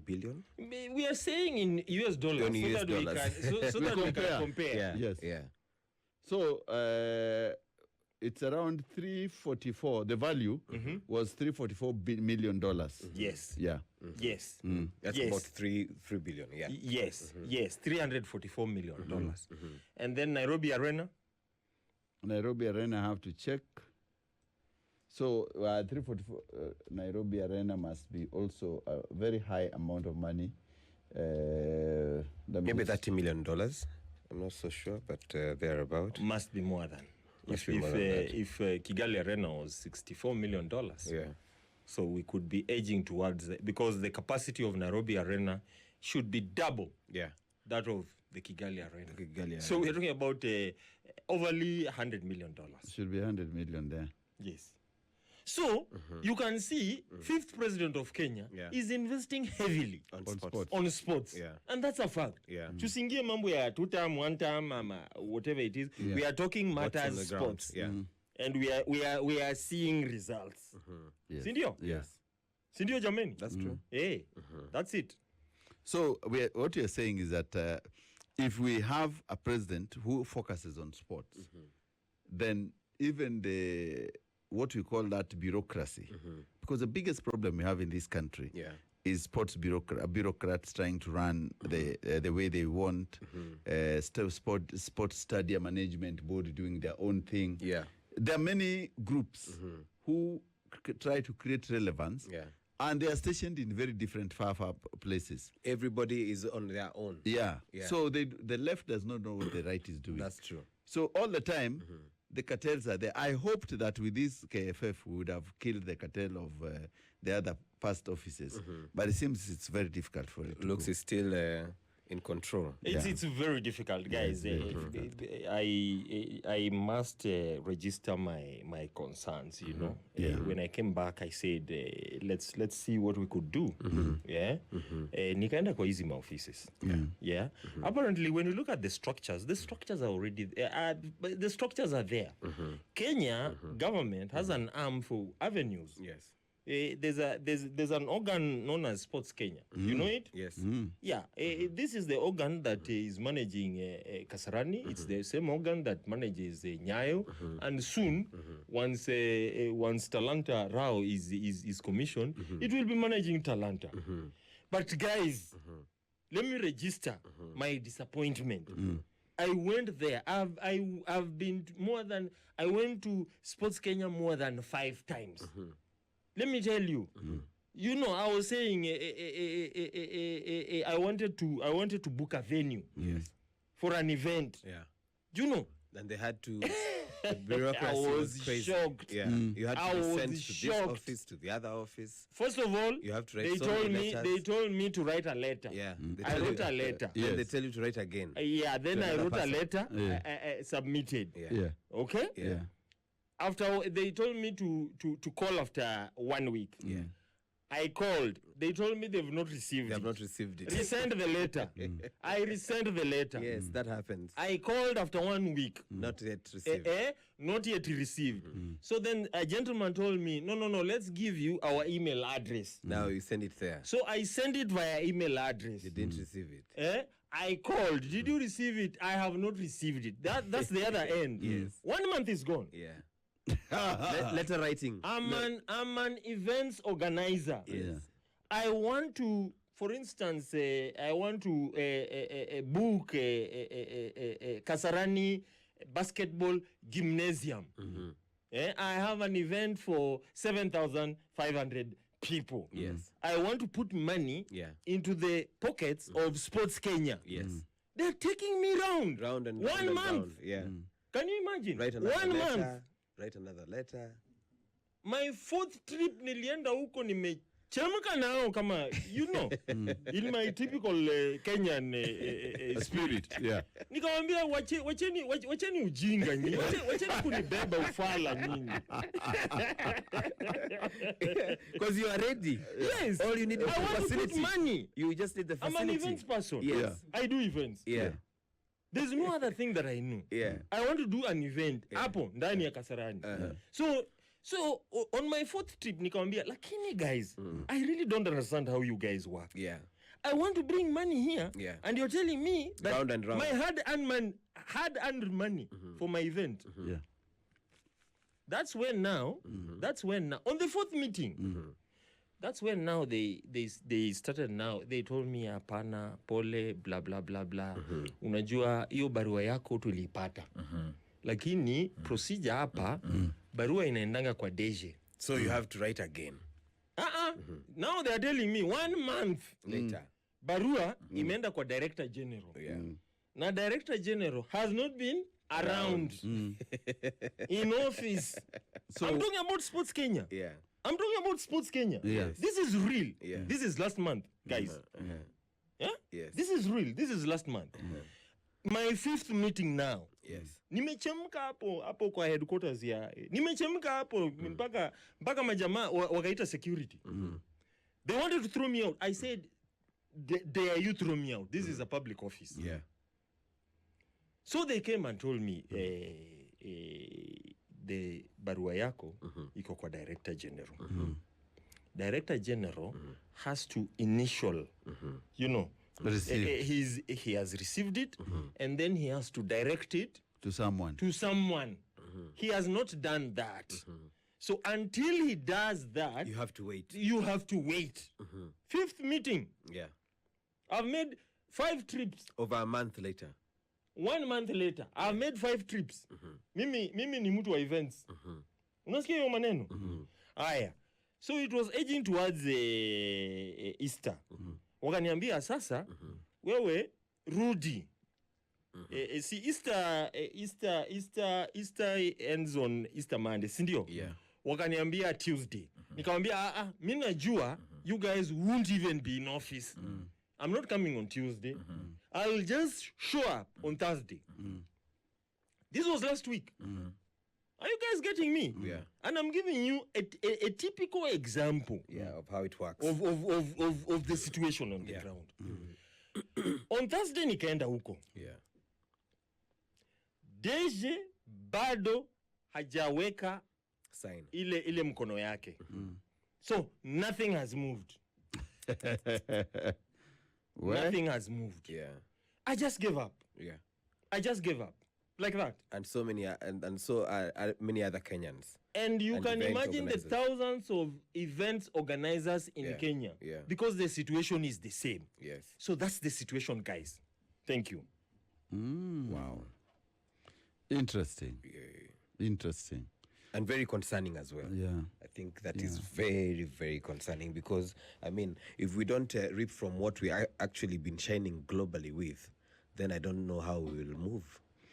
billion. We are saying in US dollars, In US dollars. So that we can compare. Yeah. Yes. Yeah. So it's around 344. The value was $344 million. Yes. Yeah. Yes. That's Yes. about 3 billion. Yeah. Yes. Yes. $344 million. And then Nairobi Arena. Nairobi Arena, I have to check. So 344 Nairobi Arena must be also a very high amount of money. Maybe $30 million. I'm not so sure, but thereabout. Must be more than. If Kigali Arena was $64 million. Yeah. So we could be edging towards because the capacity of Nairobi Arena should be double that of the Kigali Arena. So we're talking about overly $100 million. Should be 100 million there. Yes. So you can see, fifth president of Kenya is investing heavily on sports. Yeah. And that's a fact. Yeah. Tusingie mambo ya 2 term, 1 term, whatever it is. We are talking matters sports. Yeah. And we are seeing results. Yes. Sindio? Yes. Sindio jameni? That's true. Hey, that's it. So what you're saying is that if we have a president who focuses on sports, then even what we call that bureaucracy, because the biggest problem we have in this country is sports bureaucrats trying to run the way they want, sports stadium management board doing their own thing. Yeah. There are many groups who try to create relevance. Yeah. And they are stationed in very different far places. Everybody is on their own. Yeah. So the left does not know what the right is doing. That's true. So all the time, the cartels are there. I hoped that with this KFF, we would have killed the cartel of the other past offices. But it seems it's very difficult for it. Looks is still in control. It's very difficult, guys. I must register my concerns. You know, when I came back, I said, let's see what we could do. Nikaenda kwa hizi offices. Apparently, when you look at the structures are already the structures are there. Kenya government has an arm for avenues. Yes. There's an organ known as Sports Kenya. You know it? Yes. Yeah. This is the organ that is managing Kasarani. It's the same organ that manages Nyayo. And soon, once Talanta Rao is commissioned, it will be managing Talanta. But guys, let me register my disappointment. I went there. I've been I went to Sports Kenya more than 5 times. Let me tell you, you know, I was saying I wanted to book a venue for an event. Yeah. You know? And they had to. The bureaucracy I was crazy. shocked. Yeah. You had to be sent to this office, to the other office. First of all, you have to write they told me to write a letter. Yeah. I wrote a letter. Then they tell you to write again. Then I wrote a letter, submitted. Yeah. Okay? Yeah. After they told me to call after 1 week. Yeah. I called. They told me they've not received it. They have not received it. Resend the letter. I resent the letter. Yes, that happens. I called after 1 week. Not yet received. Not yet received. So then a gentleman told me, no, let's give you our email address. Now you send it there. So I sent it via email address. You didn't receive it. I called. Did you receive it? I have not received it. That's the other end. Yes. 1 month is gone. Yeah. Letter writing. I'm an events organizer. Yes. I want to, for instance, I want to book a Kasarani basketball gymnasium. I have an event for 7,500 people. Yes. I want to put money into the pockets of Sports Kenya. Yes. They're taking me round. Round and 1 round and month. round. Yeah. Can you imagine? Write another 1 letter. month. Write another letter. My 4th trip nilienda huko nimechemka nao kama in my typical Kenyan spirit. Yeah. Nikamwambia wacheni ujinga nyinyi. Wacheni kunibeba ufala nyinyi. Because you are ready. Yes. All you need is I the want facility. to put money. You just need the I'm facility. an events person. Yes. Yeah. I do events. Yeah. There's no other thing that I know. Yeah. I want to do an event hapo ndani ya Kasarani. So on my 4th trip nikamwambia, lakini guys, I really don't understand how you guys work. Yeah. I want to bring money here, Yeah. and you're telling me that Round and round. my hard-earned money for my event. Yeah. That's when now on the 4th meeting, that's when now they started now. They told me hapana, pole, blah blah blah blah. Unajua hiyo barua yako tulipata. Lakini procedure hapa barua inaendanga kwa deje. So you have to write again. Now they are telling me 1 month Later. barua imeenda kwa Director General. Yeah. Now Director General has not been around in office. So I'm talking about Sports Kenya. Yeah. I'm talking about Sports Kenya. Yes. This is real. Yeah. This is last month, guys. Yeah? Yes. This is real. This is last month. My 5th meeting now. Yes. Nimechemka hapo kwa headquarters ya. Nimechemka hapo mpaka majamaa wakaita security. They wanted to throw me out. I said, dare you throw me out? This is a public office. Yeah. So they came and told me, the barua yako iko kwa Director General. Director General has to initial, he has received it, and then he has to direct it To someone. He has not done that. So until he does that, You have to wait. you have to wait. 5th meeting. Yeah. I've made 5 trips. Over a month later. 1 month later, I've made 5 trips. Mimi ni mtu wa events. Unasikia hiyo maneno? Aya. So it was edging towards Easter. Wakaniambia sasa, wewe rudi. See, Easter ends on Easter Monday, si ndio? Yeah. Wakaniambia Tuesday. Nikamwambia mimi najua you guys won't even be in office. I'm not coming on Tuesday. I'll just show up on Thursday. This was last week. Are you guys getting me? Yeah. And I'm giving you a typical example Of how it works. of the situation on the ground. On Thursday nikaenda huko. Yeah. Deje bado hajaweka Sign. ile mkono yake. So nothing has moved. Nothing has moved. Yeah. I just gave up. Yeah. I just gave up. Like that. And so many and so are many other Kenyans. And you And can event imagine the organizers. thousands of events organizers in Kenya. Yeah. Because the situation is the same. Yes. So that's the situation, guys. Thank you. Wow. Interesting. Yeah. Interesting. And very concerning as well. Yeah. I think that is very, very concerning because, I mean, if we don't reap from what we actually been shining globally with, then I don't know how we will move.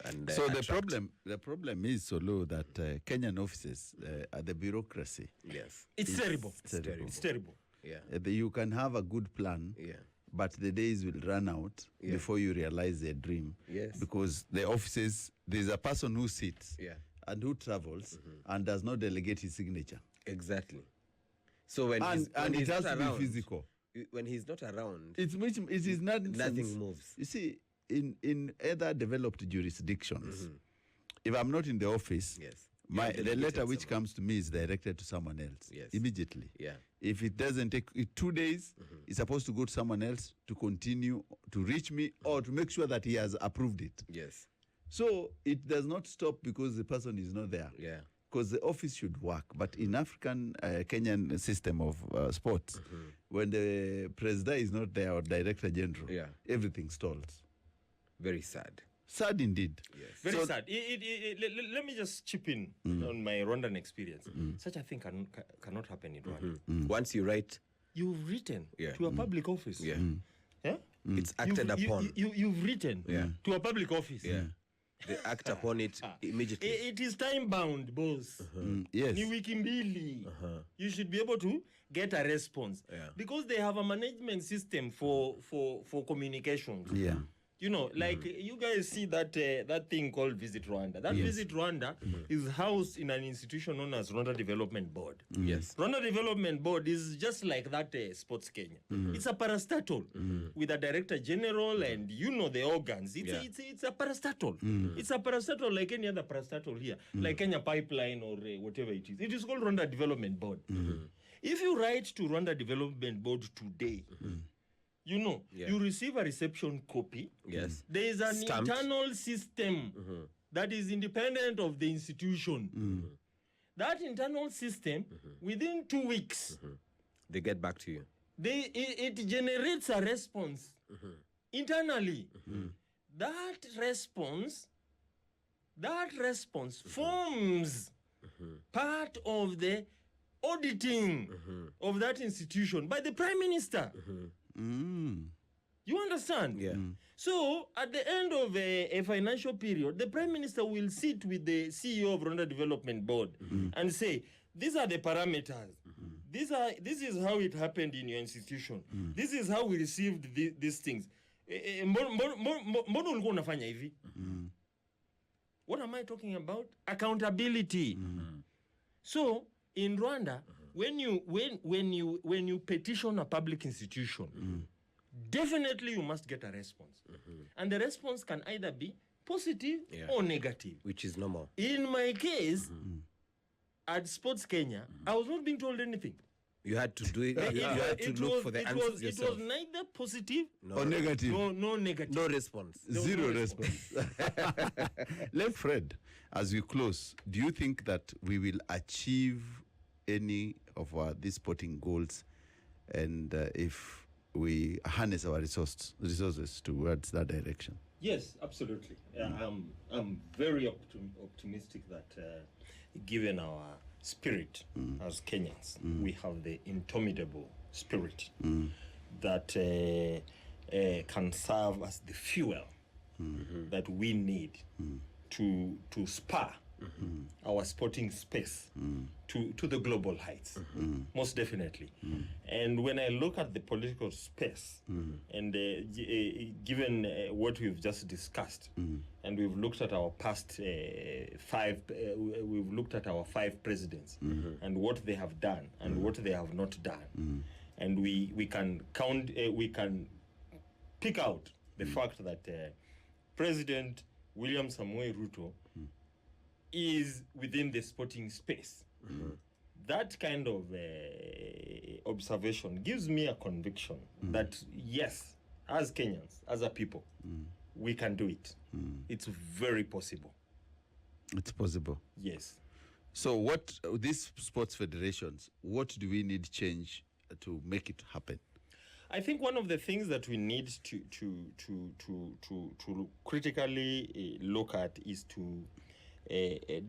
And So attract. the problem is so low that Kenyan offices, the bureaucracy. Yes. It's terrible. terrible. It's terrible. Yeah. You can have a good plan, Yeah. but the days will run out before you realize their dream. Yes. Because the offices, there's a person who sits Yeah. and who travels and does not delegate his signature. Exactly. So when And it he's has not to around, be physical. when he's not around, It is nonsense. nothing moves. You see, in other developed jurisdictions, if I'm not in the office, Yes. the letter which comes to me is directed to someone else Yes. immediately. Yeah. If it doesn't take 2 days, it's supposed to go to someone else to continue to reach me or to make sure that he has approved it. Yes. So it does not stop because the person is not there. Yeah. Because the office should work. But in African Kenyan system of sports, when the president is not there or director general, everything stalls. Very sad. Sad indeed. Yes. Very sad. Let me just chip in on my Rwandan experience. Such a thing cannot happen in Rwanda. Once you write, You've written Yeah. to a public office. yeah, Yeah? It's acted upon. You've written to a public office. Yeah. They act upon it immediately. It is time bound, boss. Yes. Ni wiki mbili. You should be able to get a response because they have a management system for communications. Yeah. You know, like you guys see that that thing called Visit Rwanda. That Visit Rwanda is housed in an institution known as Rwanda Development Board. Yes. Rwanda Development Board is just like that Sports Kenya. It's a parastatal with a director general and you know the organs. It's a parastatal. It's a parastatal like any other parastatal here, like Kenya Pipeline or whatever it is. It is called Rwanda Development Board. If you write to Rwanda Development Board today, you know, you receive a reception copy. Yes. There is an Stamped. internal system that is independent of the institution. That internal system, within 2 weeks, They get back to you. it generates a response internally. That response forms part of the auditing of that institution by the Prime Minister. You understand? Yeah. So, at the end of a financial period, the Prime Minister will sit with the CEO of Rwanda Development Board and say, these are the parameters. This is how it happened in your institution. This is how we received these things. Mbona ulikuwa unafanya hivi? What am I talking about? Accountability. So, in Rwanda, when you petition a public institution, definitely you must get a response. And the response can either be positive or negative. Which is normal. In my case, at Sports Kenya, I was not being told anything. You had to do it. You had to look for the answers It yourself. was neither positive Or negative. no negative. No response. Zero response. Left Fred, as we close, do you think that we will achieve any of these sporting goals, and if we harness our resources towards that direction? Yes, absolutely. I'm very optimistic that given our spirit as Kenyans, we have the indomitable spirit that can serve as the fuel that we need to spur our sporting space to the global heights, most definitely. And when I look at the political space, and given what we've just discussed, and we've looked at our past we've looked at our 5 presidents and what they have done and what they have not done, and we can count, we can pick out the fact that President William Samoei Ruto is within the sporting space. That kind of observation gives me a conviction that yes, as Kenyans, as a people, we can do it. It's very possible. It's possible. Yes. So what, these sports federations, what do we need change to make it happen? I think one of the things that we need to critically look at is to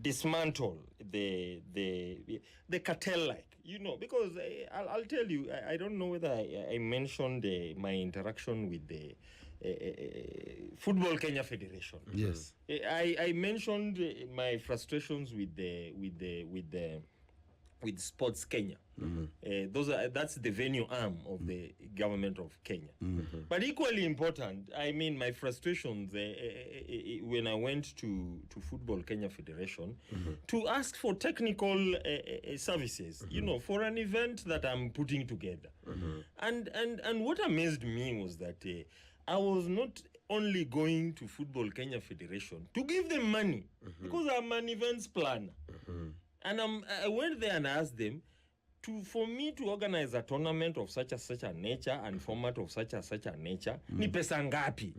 dismantle the cartel-like, you know, because I'll tell you, I don't know whether I mentioned my interaction with the Football Kenya Federation. Yes. I mentioned my frustrations with Sports Kenya. That's the venue arm of the government of Kenya. But equally important, I mean, my frustrations when I went to Football Kenya Federation to ask for technical services, you know, for an event that I'm putting together. And what amazed me was that I was not only going to Football Kenya Federation to give them money, because I'm an events planner. And I went there and asked them for me to organize a tournament of such a nature and format of such a nature. Ni pesa ngapi?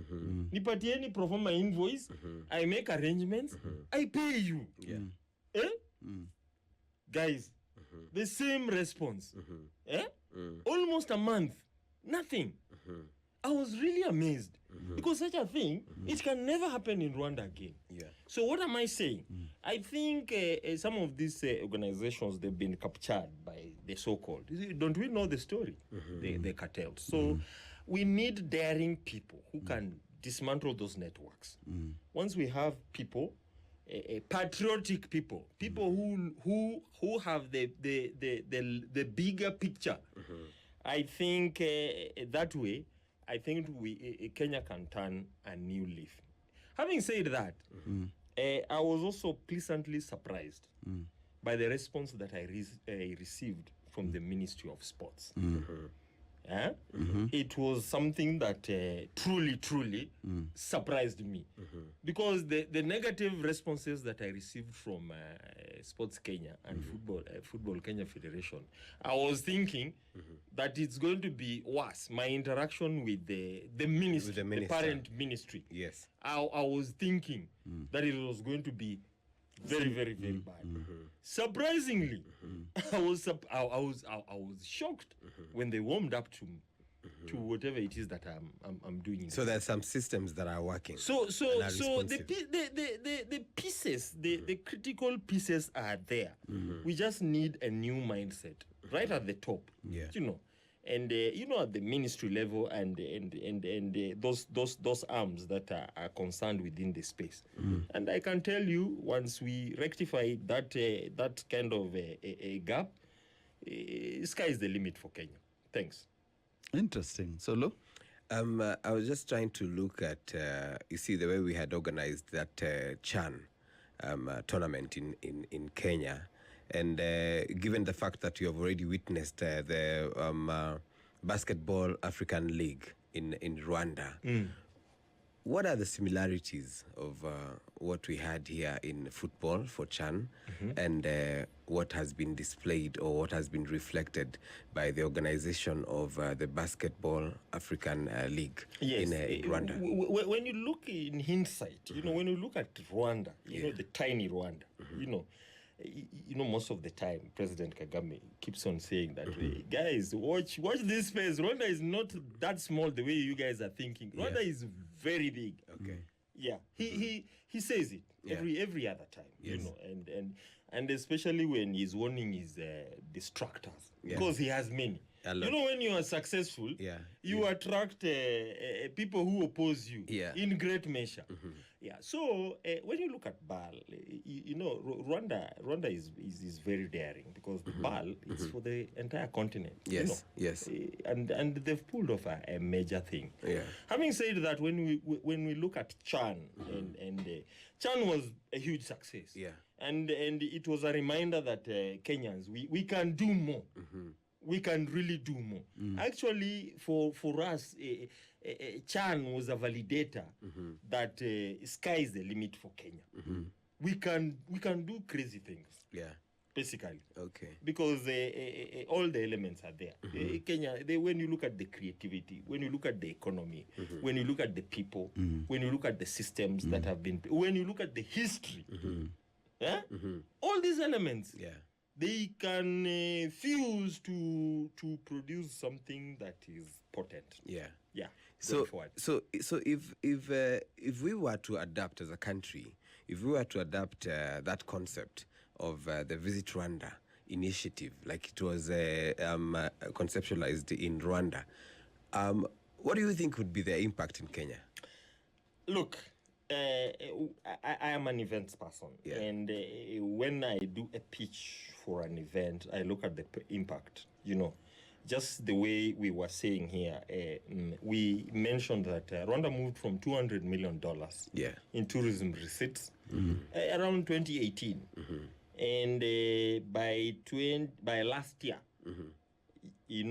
Nipatieni pro forma invoice. I make arrangements. I pay you. Guys, the same response. Almost a month. Nothing. I was really amazed because such a thing, it can never happen in Rwanda again. So what am I saying? I think some of these organizations, they've been captured by the so-called. Don't we know the story? The cartels. So we need daring people who can dismantle those networks. Once we have people, patriotic people, who have the bigger picture, I think that way, I think Kenya can turn a new leaf. Having said that, I was also pleasantly surprised by the response that I received from the Ministry of Sports. It was something that truly surprised me, because the negative responses that I received from Sports Kenya and Football Kenya Federation, I was thinking that it's going to be worse. My interaction with the ministry, the parent ministry, yes, I was thinking that it was going to be very bad. Surprisingly, I was shocked when they warmed up to whatever it is that I'm doing. So there's some systems that are working. So the pieces, the critical pieces are there. We just need a new mindset right at the top. Yeah. And at the ministry level and those arms that are concerned within the space. And I can tell you, once we rectify that kind of a gap, sky is the limit for Kenya. Thanks. Interesting. So, look. I was just trying to look at, you see, the way we had organized that CHAN tournament in Kenya. And given the fact that you have already witnessed the Basketball African League in Rwanda, what are the similarities of what we had here in football for CHAN and what has been displayed or what has been reflected by the organization of the Basketball African League in Rwanda? When you look in hindsight, when you look at Rwanda, the tiny Rwanda, most of the time, President Kagame keeps on saying that, guys, watch this space. Rwanda is not that small the way you guys are thinking. Rwanda is very big. Okay. Yeah, he says it every other time, and especially when he's warning his distractors, because he has many. When you are successful, you attract people who oppose you in great measure. So when you look at BAL, Rwanda is very daring, because the BAL is for the entire continent. Yes. And they've pulled off a major thing. Having said that, when we look at CHAN, and CHAN was a huge success. And it was a reminder that Kenyans, we can do more. We can really do more. Actually, for us, CHAN was a validator that sky is the limit for Kenya. We can do crazy things. Basically. Okay. Because all the elements are there. Kenya, when you look at the creativity, when you look at the economy, when you look at the people, when you look at the systems that have been, when you look at the history, all these elements, they can fuse to produce something that is potent. So if we were to adapt as a country, if we were to adapt that concept of the Visit Rwanda initiative, like it was conceptualized in Rwanda, what do you think would be the impact in Kenya? Look, I am an events person, and when I do a pitch for an event, I look at the impact. Just the way we were saying here, we mentioned that Rwanda moved from $200 million in tourism receipts around 2018, and by last year, we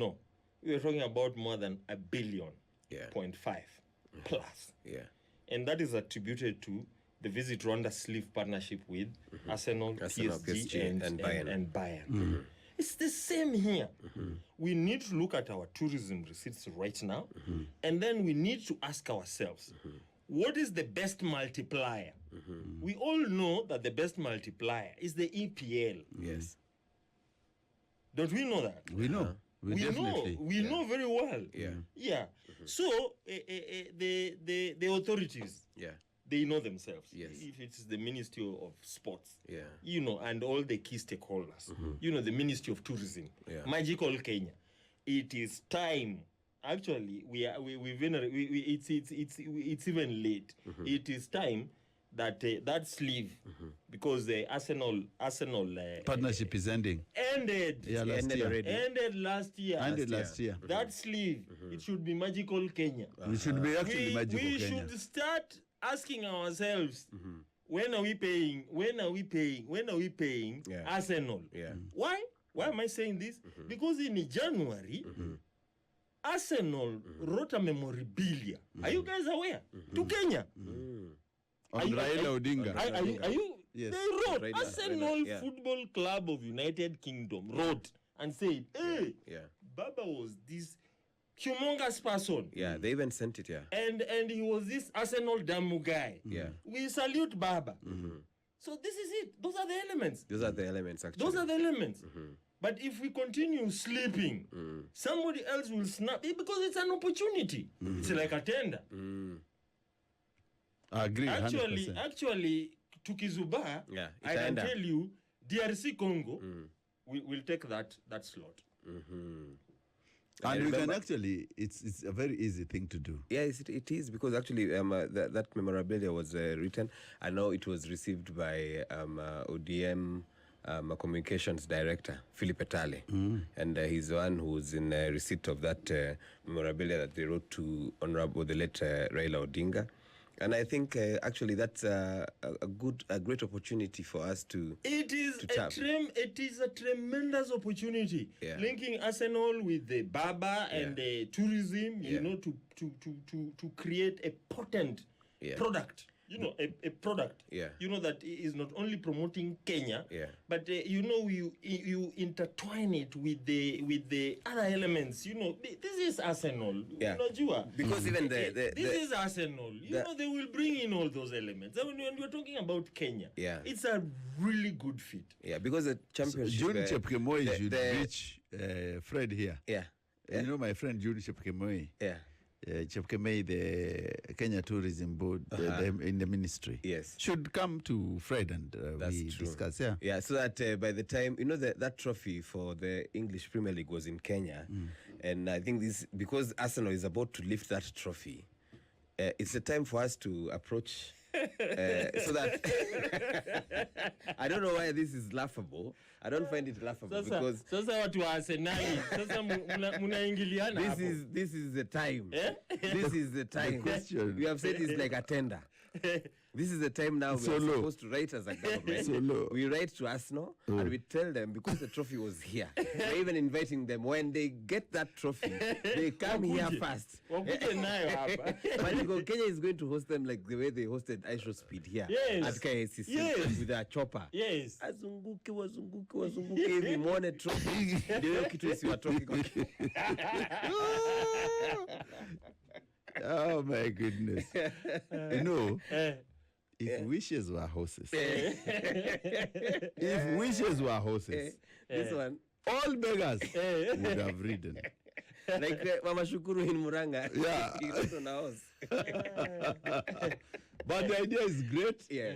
were talking about more than $1.5 billion plus. And that is attributed to the Visit Rwanda sleeve partnership with Arsenal, PSG, and Bayern. It's the same here. We need to look at our tourism receipts right now, and then we need to ask ourselves, what is the best multiplier? We all know that the best multiplier is the EPL. Yes. Don't we know that? We know. We know very well. So the authorities, they know themselves. If it's the Ministry of Sports, and all the key stakeholders, the Ministry of Tourism, Magical Kenya, it is time actually, it's even late. It is time that that sleeve, because the Arsenal Partnership is ending. ended. Yeah, last ended year. already. Ended last year. Ended last year. That sleeve, it should be magical Kenya. We should be actually magical We Kenya. should start asking ourselves, when are we paying? When are we paying? When are we paying Yeah. Arsenal? Yeah. Why? Why am I saying this? Because in January, Arsenal wrote a memorabilia. Are you guys aware? To Kenya. On Raila Odinga. Are you? Yes. They wrote Raila, Arsenal yeah. Football Club of United Kingdom wrote and said, hey, Yeah. Baba was this humongous person. Yeah. They even sent it. Yeah. And he was this Arsenal Damu guy. Yeah. We salute Baba. So this is it. Those are the elements. Those are the elements, actually. Those are the elements. But if we continue sleeping, somebody else will snap it because it's an opportunity. It's like a tender. I agree. 100%. Actually, Tukizuba, Yeah, I can itaenda. tell you, DRC Congo will take that slot. And we can remember- actually, it's a very easy thing to do. Yes, it is, because actually that memorabilia was written. I know it was received by ODM communications director, Philip Etale. And he's the one who's in receipt of that memorabilia that they wrote to Honorable the late Raila Odinga. And I think actually that's a great opportunity for us to. It is a tremendous opportunity. Yeah. Linking Arsenal with the Baba and the tourism, you know, to create a potent product. You know, a product. Yeah. You know, that is not only promoting Kenya, Yeah. but you know, you intertwine it with the other elements. You know, this is Arsenal. Yeah. Unajua? Because even This the is Arsenal. You know, they will bring in all those elements. And when we're talking about Kenya, Yeah. it's a really good fit. yeah, because the championship. June Chepkemoi should the- reach Fred here. Yeah. You know my friend June Chepkemoi. Yeah. Chepkemei, the Kenya Tourism Board in the ministry. Yes. Should come to Fred and That's we true. discuss. Yeah. Yeah, so that by the time, you know, that trophy for the English Premier League was in Kenya. And I think because Arsenal is about to lift that trophy, it's a time for us to approach. So that I don't know why this is laughable. I don't find it laughable because Sasa watu wa Arsenali, sasa munaingiliana hapo. this is the time. Eh? This is the time. question- We have said it's like a tender. This is the time now It's we are so low. supposed to write as a government. So low. We write to Arsenal and we tell them, because the trophy was here, we're even inviting them. When they get that trophy, they come here Wakuje. first. Wakuje nayo hapa. But Kenya is going to host them like the way they hosted ISHO Speed here Yes. at KICC Yes. with a chopper. Yes. Wazunguke hivi muone trophy. Ndio hiyo kitu isiwatoke kwa Oh my goodness. You know, if wishes were horses, if wishes were horses, this one. all beggars would have ridden. Like Mama Shukuru in Muranga. Yeah. He wrote on a horse. But the idea is great. Yeah.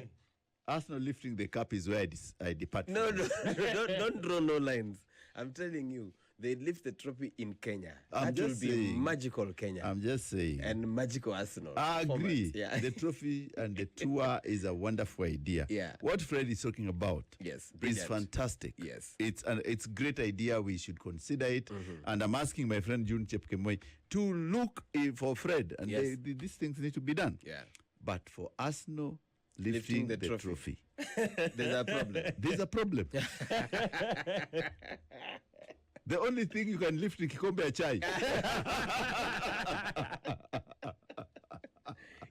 Arsenal lifting the cup is where I depart. No, from. don't draw no lines. I'm telling you, they lift the trophy in Kenya. I'm That will just be saying. magical Kenya. I'm just saying. And magical Arsenal. I agree. performance. Yeah. The trophy and the tour is a wonderful idea. Yeah. What Fred is talking about Yes, is brilliant. fantastic. Yes. It's great idea. We should consider it. And I'm asking my friend June Chepkemoi to look for Fred. And Yes. these things need to be done. Yeah. But for Arsenal lifting the trophy, There's a problem. there's a problem. The only thing you can lift is kikombe ya chai.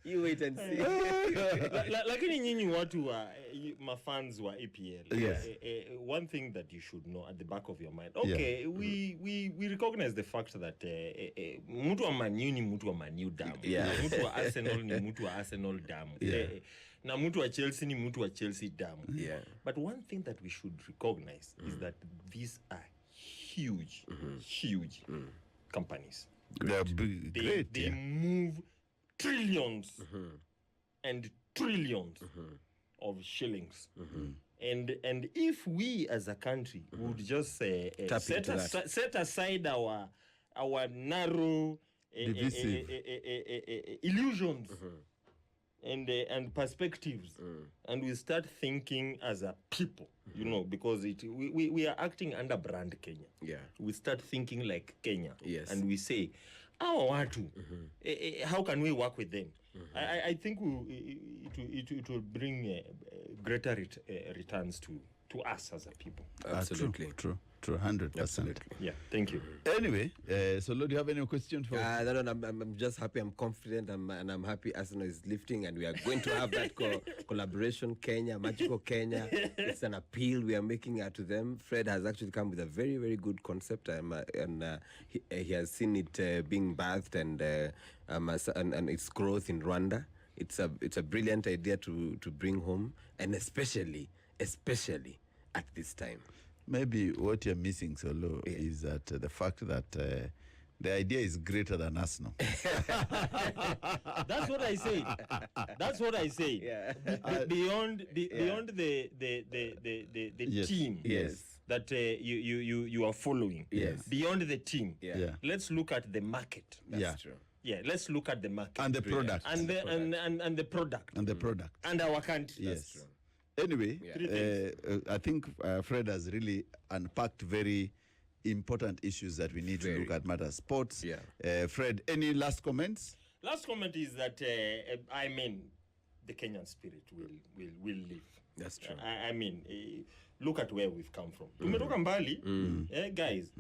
You wait and see. Lakini nyinyi watu wa mafans wa EPL, Yes. one thing that you should know at the back of your mind. Okay, we recognize the fact that mtu wa Man U ni mtu wa Man U damu. Yeah. Mtu wa Arsenal ni mtu wa Arsenal damu. Na mtu wa Chelsea ni mtu wa Chelsea damu. Yeah. But one thing that we should recognize is that these are huge companies. They're great. They move trillions and trillions of shillings. And if we as a country would just Tap into that. set aside our narrow Divisive. illusions and perspectives, and we start thinking as a people, you know, because we are acting under brand Kenya. Yeah. We start thinking like Kenya. Yes. And we say, our watu, how can we work with them? I think it will bring greater returns to us as a people. Absolutely. True, 100%. Absolutely. Yeah, thank you. Anyway, so Lord, do you have any questions for No, I'm just happy. I'm confident. And I'm happy Arsenal is lifting, and we are going to have that collaboration. Kenya, Magical Kenya. It's an appeal we are making to them. Fred has actually come with a very, very good concept, and he has seen it being birthed and its growth in Rwanda. It's a brilliant idea to bring home, and especially at this time. Maybe what you're missing, Solo, is that the fact that the idea is greater than Arsenal. That's what I say. That's what I say. Yeah. Beyond the Yes. team. Yes. That you are following. Yes. Beyond the team. Yeah. Let's look at the market. That's true. Yeah, let's look at the market. And the product. And the product. And the product. And our country. Yes. true. Anyway, Yeah. I think Fred has really unpacked very important issues that we need to look at matter sports. Yeah. Fred, any last comments? Last comment is that I mean, the Kenyan spirit will live. That's true. I mean, look at where we've come from. Tumetoka mbali, guys,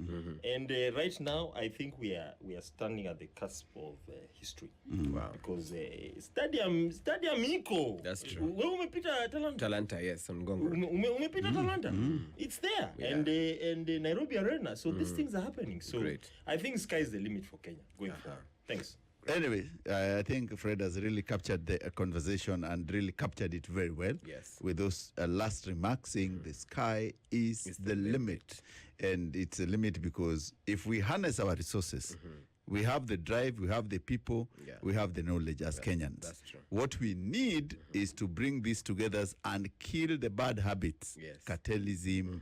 and right now I think we are standing at the cusp of history. Wow. Because stadium iko. That's true. Wewe umepita Talanta. Talanta, yes, on Gongo. Umepita Talanta. It's there. Yeah. And Nairobi Arena. So these things are happening. So Great. I think sky's the limit for Kenya going forward. Thanks. Anyway, I think Fred has really captured the conversation and really captured it very well. Yes. With those last remarks saying the sky is the limit. And it's a limit because if we harness our resources, we have the drive, we have the people, we have the knowledge as Kenyans. That's true. What we need is to bring this together and kill the bad habits, Yes. cartelism,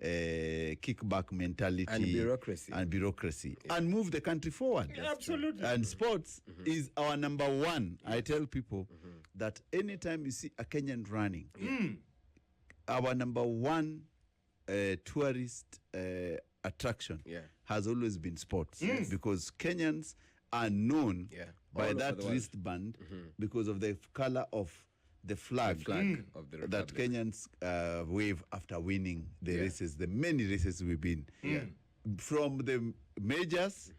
kickback mentality, And bureaucracy. and move the country forward. Absolutely. And sports is our number one. I tell people that anytime you see a Kenyan running, our number one tourist attraction has always been sports, because Kenyans are known by All over that the world. wristband because of the color of the flag, of the that Republic. Kenyans wave after winning the races, the many races we've been. From the majors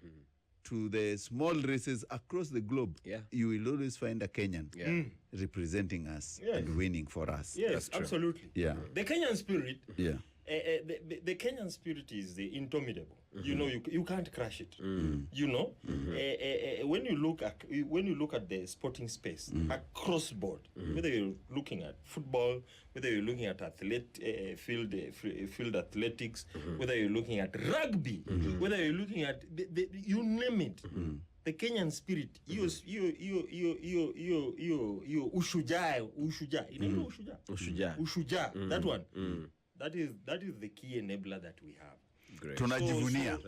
to the small races across the globe, you will always find a Kenyan representing us and winning for us. Yes, absolutely. Yeah. The Kenyan spirit. Yeah. The Kenyan spirit is indomitable. You know, you can't crush it. You know, when you look at the sporting space across board, whether you're looking at football, whether you're looking at field athletics, whether you're looking at rugby, whether you're looking at you name it. The Kenyan spirit, you ushujaa. You know ushujaa. That one. That is the key enabler that we have. Great. Tunajivunia.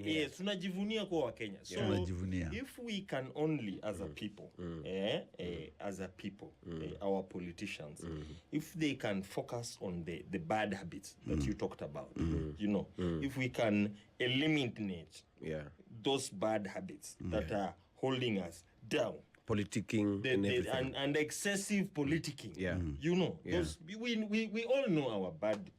Yes, tunajivunia kwa Wakenya. So Tunajivunia. if we can only, as a people, our politicians, if they can focus on the bad habits that you talked about, you know, if we can eliminate those bad habits that are holding us down, Politicking and everything. and excessive politicking. You know, those we all know our bad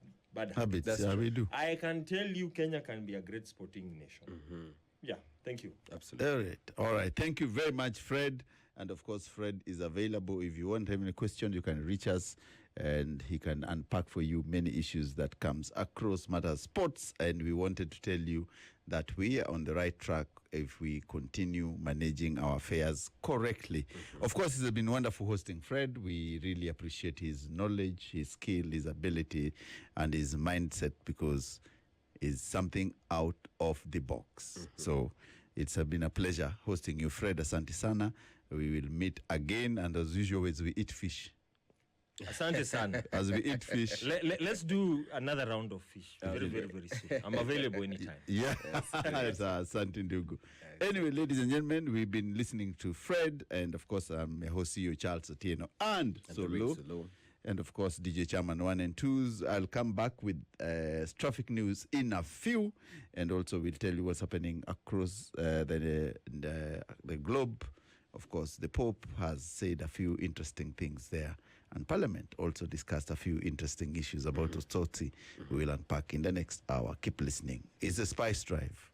habits. Habits, we do. I can tell you Kenya can be a great sporting nation. Yeah, thank you. Absolutely. All right. Thank you very much, Fred. And of course, Fred is available. If you want any question, you can reach us and he can unpack for you many issues that comes across matters sports. And we wanted to tell you that we are on the right track if we continue managing our affairs correctly. Of course, it has been wonderful hosting Fred. We really appreciate his knowledge, his skill, his ability, and his mindset, because it's something out of the box. So it's been a pleasure hosting you, Fred. Asante sana. We will meet again, and as usual, we eat fish. Asante sana. as we eat fish. Let's do another round of fish very, very, very soon. I'm available anytime. Yeah, that's Asante Ndugu. Anyway, ladies and gentlemen, we've been listening to Fred, and of course, I'm your host, CEO Charles Otieno, and Solo. And of course, DJ Chairman 1 and 2s. I'll come back with traffic news in a few, and also we'll tell you what's happening across the globe. Of course, the Pope has said a few interesting things there, and Parliament also discussed a few interesting issues about Otsotsi. We will unpack in the next hour. Keep listening. It's the Spice Drive.